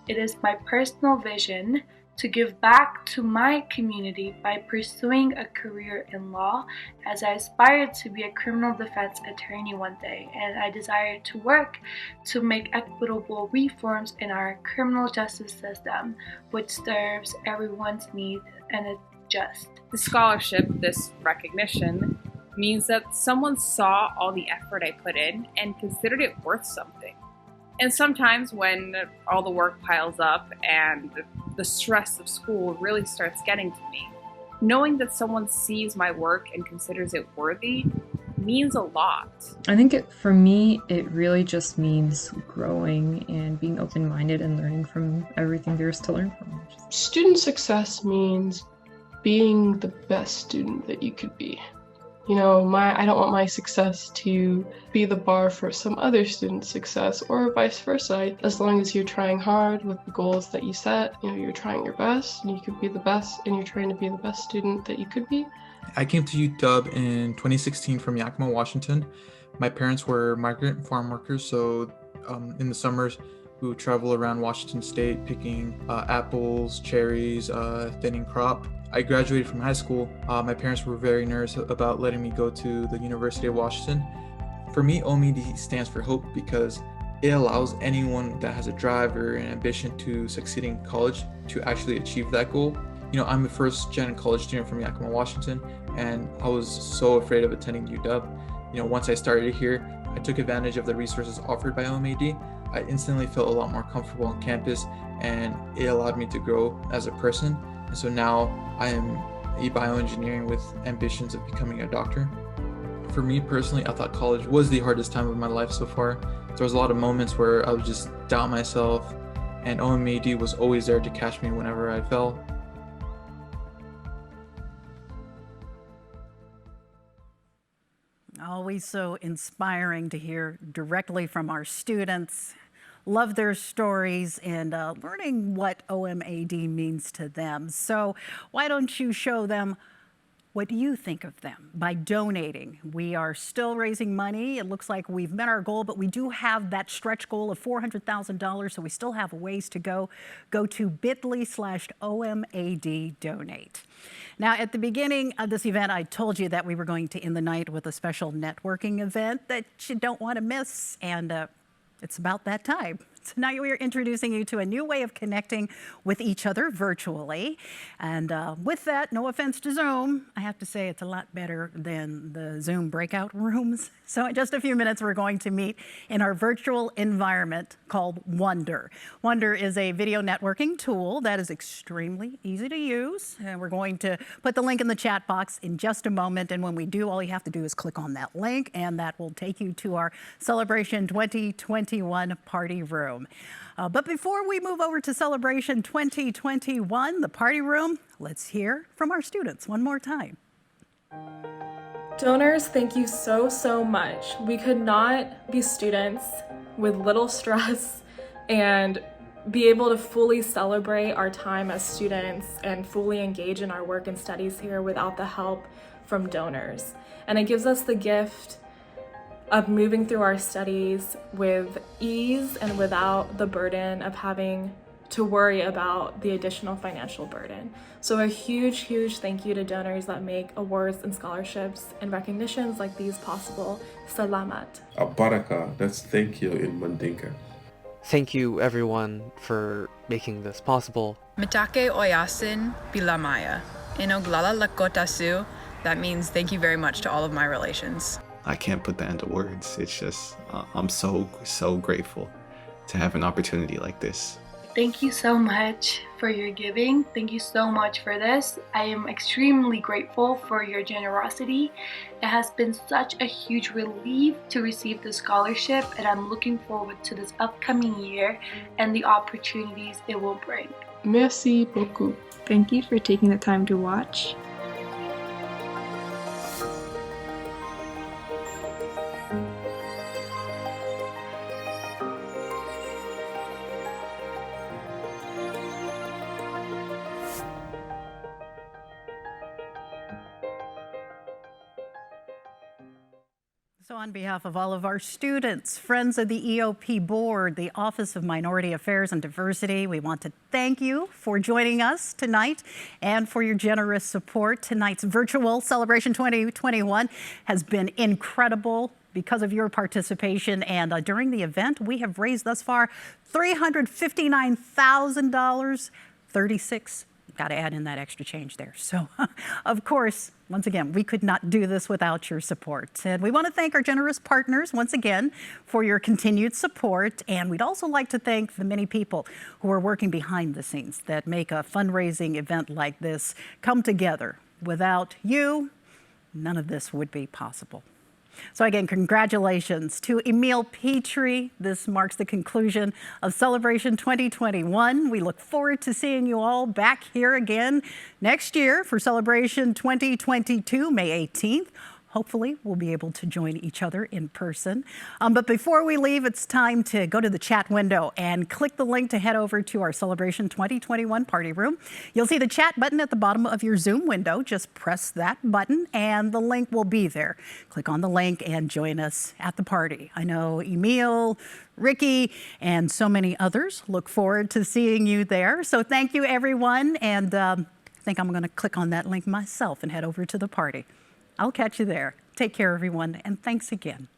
Speaker 23: It is my personal vision to give back to my community by pursuing a career in law, as I aspire to be a criminal defense attorney one day, and I desire to work to make equitable reforms in our criminal justice system, which serves everyone's needs and is just.
Speaker 24: The scholarship, this recognition, means that someone saw all the effort I put in and considered it worth something. And sometimes when all the work piles up and the stress of school really starts getting to me, knowing that someone sees my work and considers it worthy means a lot.
Speaker 6: I think for me, it really just means growing and being open-minded and learning from everything there is to learn from.
Speaker 25: Student success means being the best student that you could be. You know, I don't want my success to be the bar for some other student's success, or vice versa. As long as you're trying hard with the goals that you set, you know, you're trying your best, and you could be the best, and you're trying to be the best student that you could be.
Speaker 26: I came to UW in 2016 from Yakima, Washington. My parents were migrant farm workers, so in the summers, we would travel around Washington State picking apples, cherries, thinning crop. I graduated from high school. My parents were very nervous about letting me go to the University of Washington. For me, OMA&D stands for hope because it allows anyone that has a drive or an ambition to succeed in college to actually achieve that goal. You know, I'm a first-gen college student from Yakima, Washington, and I was so afraid of attending UW. You know, once I started here, I took advantage of the resources offered by OMA&D. I instantly felt a lot more comfortable on campus, and it allowed me to grow as a person. And so now I am a bioengineering with ambitions of becoming a doctor. For me personally, I thought college was the hardest time of my life so far. There was a lot of moments where I would just doubt myself, and OMA&D was always there to catch me whenever I fell.
Speaker 10: Always so inspiring to hear directly from our students. Love their stories and learning what OMA&D means to them. So why don't you show them what you think of them by donating? We are still raising money. It looks like we've met our goal, but we do have that stretch goal of $400,000, so we still have a ways to go. Go to bit.ly/OMA&D donate. Now, at the beginning of this event, I told you that we were going to end the night with a special networking event that you don't want to miss, and it's about that time. Tonight we are introducing you to a new way of connecting with each other virtually. And with that, no offense to Zoom, I have to say it's a lot better than the Zoom breakout rooms. So in just a few minutes, we're going to meet in our virtual environment called Wonder. Wonder is a video networking tool that is extremely easy to use. And we're going to put the link in the chat box in just a moment. And when we do, all you have to do is click on that link, and that will take you to our Celebration 2021 party room. But before we move over to Celebration 2021, the party room, let's hear from our students one more time.
Speaker 2: Donors, thank you so much. We could not be students with little stress and be able to fully celebrate our time as students and fully engage in our work and studies here without the help from donors. And it gives us the gift of moving through our studies with ease and without the burden of having to worry about the additional financial burden. So a huge thank you to donors that make awards and scholarships and recognitions like these possible. Salamat.
Speaker 3: Abaraka, that's thank you in Mandinka.
Speaker 22: Thank you everyone for making this possible.
Speaker 4: Mitake oyasin bilamaya. Inoglala lakotasu. That means thank you very much to all of my relations.
Speaker 7: I can't put that into words. It's just, I'm so grateful to have an opportunity like this.
Speaker 23: Thank you so much for your giving. Thank you so much for this. I am extremely grateful for your generosity. It has been such a huge relief to receive the scholarship, and I'm looking forward to this upcoming year and the opportunities it will bring.
Speaker 25: Merci beaucoup.
Speaker 13: Thank you for taking the time to watch.
Speaker 10: So on behalf of all of our students, friends of the EOP Board, the Office of Minority Affairs and Diversity, we want to thank you for joining us tonight and for your generous support. Tonight's virtual Celebration 2021 has been incredible because of your participation, and during the event, we have raised thus far $359,000, 36. Got to add in that extra change there. So, of course, once again, we could not do this without your support. And we want to thank our generous partners once again for your continued support. And we'd also like to thank the many people who are working behind the scenes that make a fundraising event like this come together. Without you, none of this would be possible. So again, congratulations to Emile Petrie. This marks the conclusion of Celebration 2021. We look forward to seeing you all back here again next year for Celebration 2022, May 18th. Hopefully, we'll be able to join each other in person. But before we leave, it's time to go to the chat window and click the link to head over to our Celebration 2021 party room. You'll see the chat button at the bottom of your Zoom window. Just press that button and the link will be there. Click on the link and join us at the party. I know Emile, Rickey, and so many others look forward to seeing you there. So thank you, everyone. And I think I'm going to click on that link myself and head over to the party. I'll catch you there. Take care, everyone, and thanks again.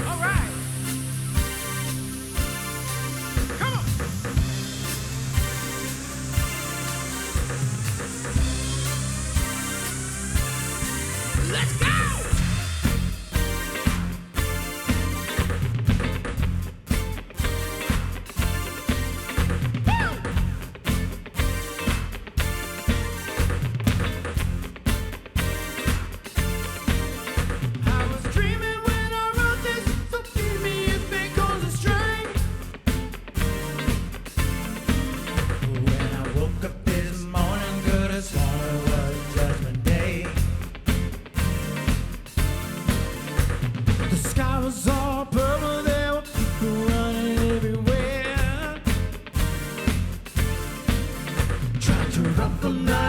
Speaker 1: All right. Come on. Let's go.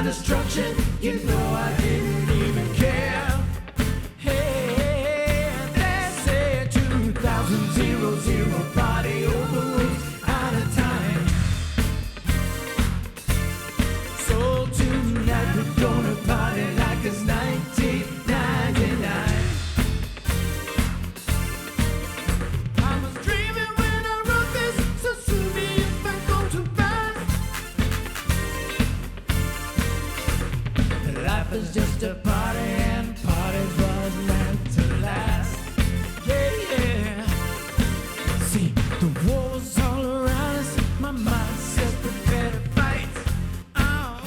Speaker 1: Destruction, you know I didn't even care. Hey, they say 2000 party over, out of time. life is just a party and party's what's meant to last. Yeah, yeah. See, the war's all around us. My mind says prepare to fight. Oh.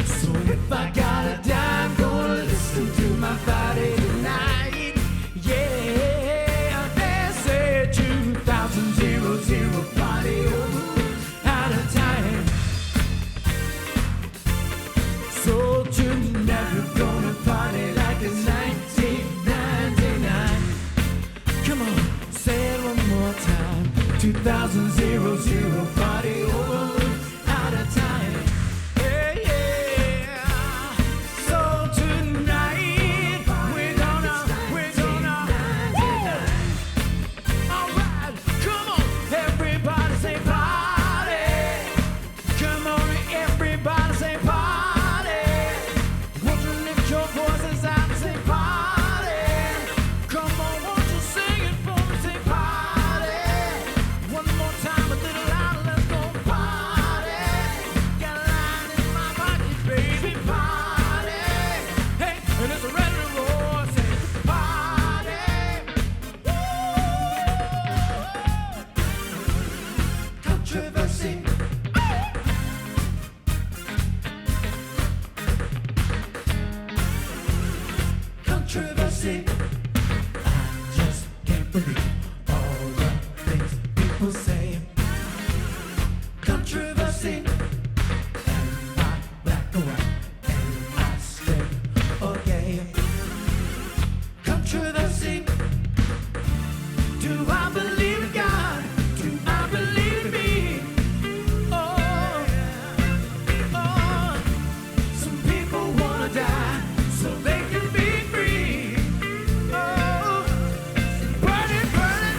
Speaker 1: So if I gotta die, I'm gonna listen to my body tonight. Yeah, they say 2000 party out of time. So tonight we're gonna party like it's 1999. Come on, say it one more time. 2000 party out of time. Yeah, yeah. So tonight we're gonna. All right, come on, everybody say party. Come on, everybody say party. Won't you lift your voices out and say party? Come on, won't you sing it for me? Say party. One more time, a little louder, let's go party. Got a line in my pocket, baby, party. Hey, and it's ready to roll, say party. Controversy. Controversy. I just can't believe all the things people say. Controversy. Am I black or white? Am I straight or gay? Controversy. Do I believe in God? Do I believe in me? Oh, oh. Some people wanna die so they can be free. Oh, burn it, burn it.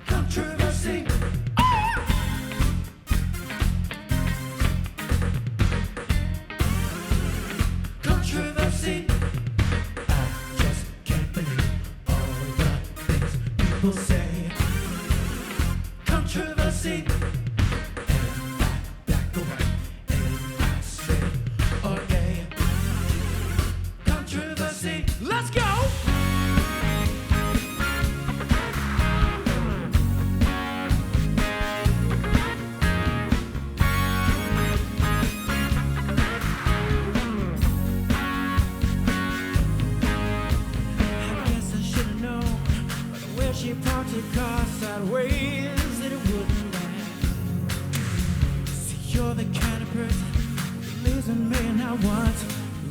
Speaker 1: Controversy. Controversy. I just can't believe all the things people say. Controversy. Am I black or white? Am I straight or gay? Controversy. Let's go. I guess I should've known by the way she parked her car sideways that it wouldn't last. See, you're the kind of person that leaves a man I want,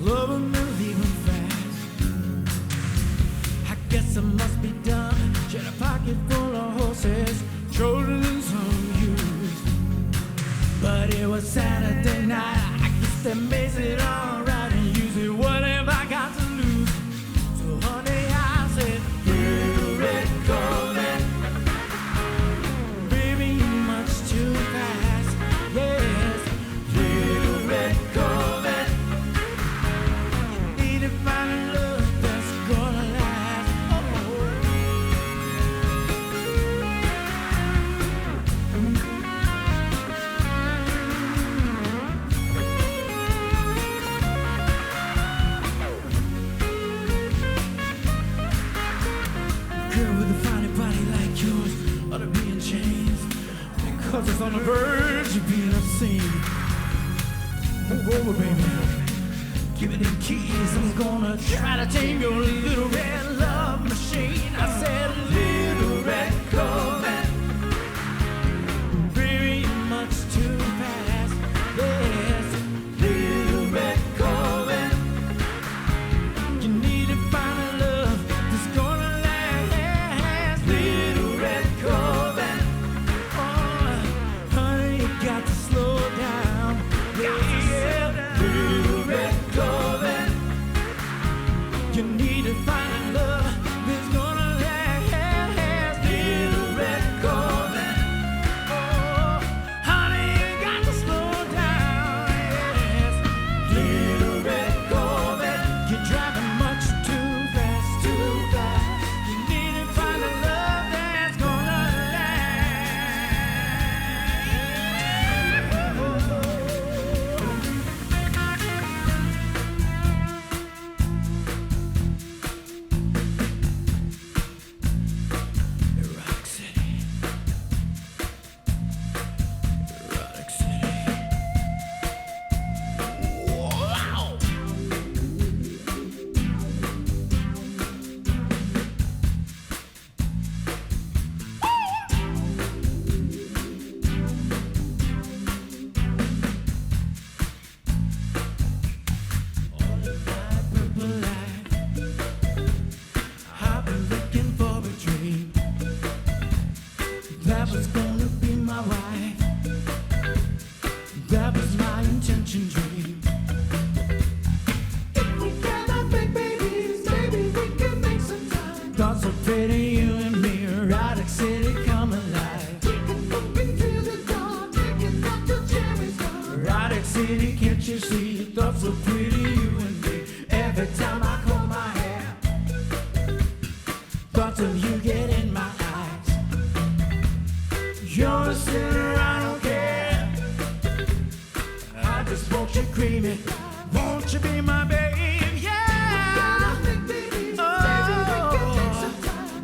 Speaker 1: love him and leave him fast. I guess I must be dumb. She had a pocket full of horses, Trojans on used. But it was Saturday night. I guess they made it alright and use it. What have I got to lose? So honey, I said, little red Corvette. Baby, you're much too fast. Yes, little red Corvette. You need to find a love that's gonna last. Girl with a funny body like yours ought to be in chains because it's on the verge of being obscene. Move over, baby. Give me the keys. I'm gonna try to tame your little red love machine. I said, little red Corvette. Baby, you're much too fast. Yes, little red Corvette. You need to find a love that's gonna last. Little red Corvette. Oh, honey, you got to slow down. Yeah, little red Corvette. You need to find a love that's gonna last. that was gonna be my wife. That was my intention dream. If we cannot make babies, maybe we can make some time. Thoughts are pretty, you and me, erotic city come alive. We can look into the dawn, taking out the cherries down. Erotic city, can't you see? Thoughts are pretty, you and me. Every time I comb my hair, thoughts of you get in my eyes. You're a sinner, I don't care. I just want you creamy. Won't you be my babe? Yeah. Oh,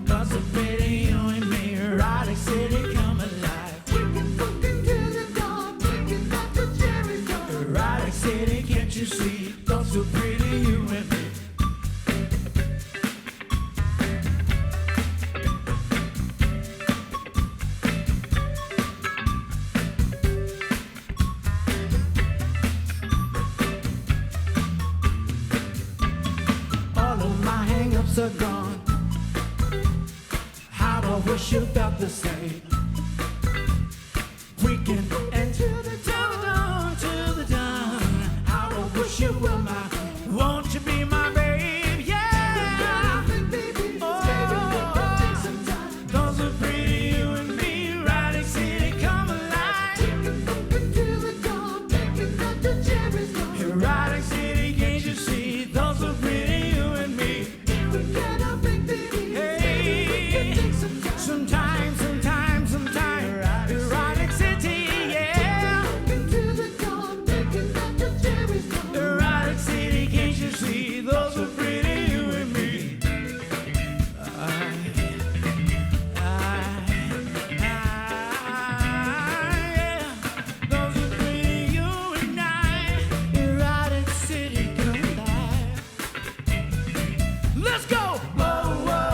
Speaker 1: thoughts are pretty, you and me. Erotic city come alive. We can look into the dawn, taking out the cherries down. Erotic city, can't you see? Thoughts are pretty, you and me. All of my hang-ups are gone. How I wish you felt the same. We can enter the dawn, to the dawn. How I wish you were my, won't you be my babe? Yeah. Oh, those are pretty, you and me. Erotic city come alive. Erotic city, can't you see? Those are pretty, you and me. Hey, sometime, sometime, sometime. Erotic city, yeah. Erotic city, can't you see? Those are pretty, you and me. Yeah. Those are pretty, you and I. Erotic city, come alive. Let's go! Whoa, whoa,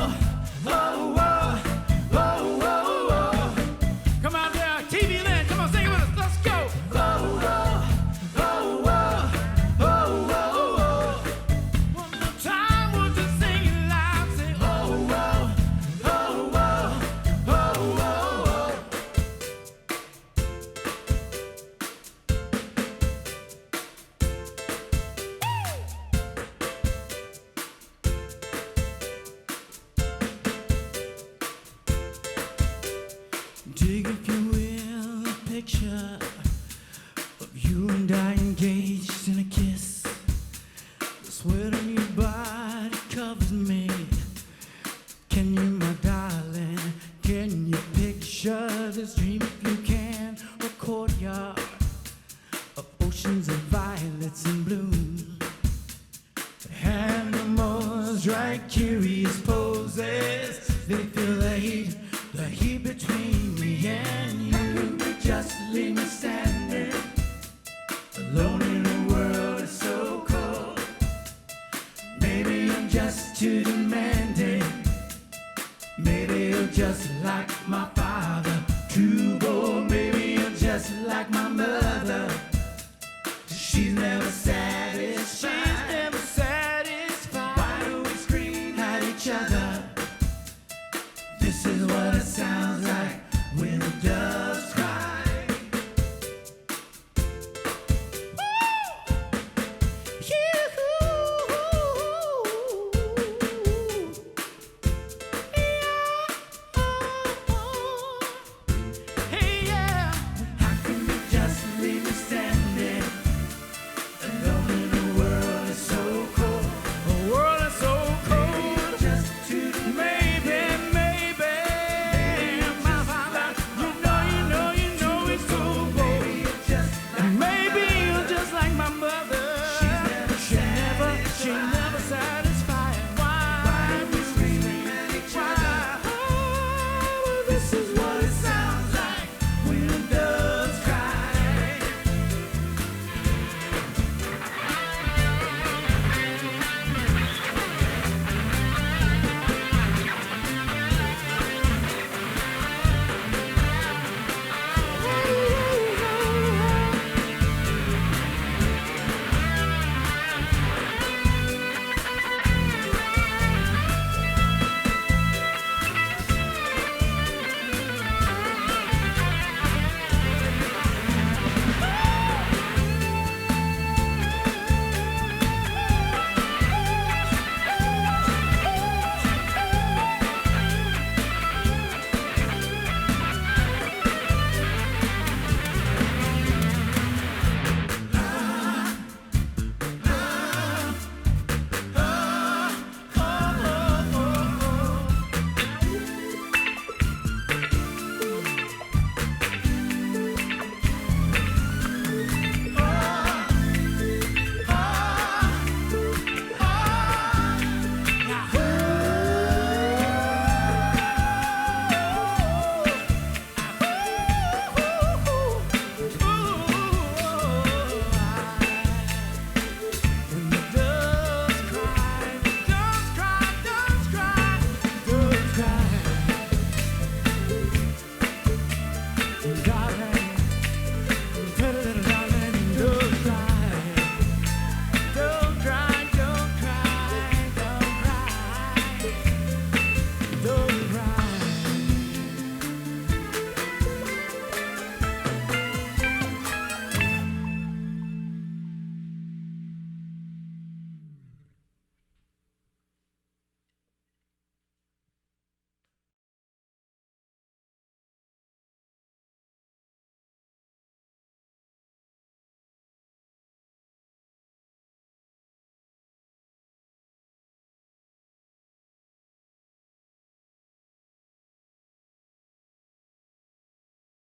Speaker 1: whoa, whoa, whoa, whoa, whoa. Come out there, TV land, come on, sing it with us. Let's go! Whoa, whoa, whoa, whoa, whoa, whoa, whoa. One more time, we'll just sing it loud. Say, oh, whoa, oh, whoa, oh, whoa, whoa. Dig, if you will, a picture of you and I engaged in a kiss. The sweat on your body covers me. Can you, my darling, can you picture this dream if you can? A courtyard of oceans of violets in bloom. Animals, right, curious poses. They feel the heat between me and you. Just leave me standing alone in a world that's so cold. Maybe I'm just too demanding. Maybe you're just like my father.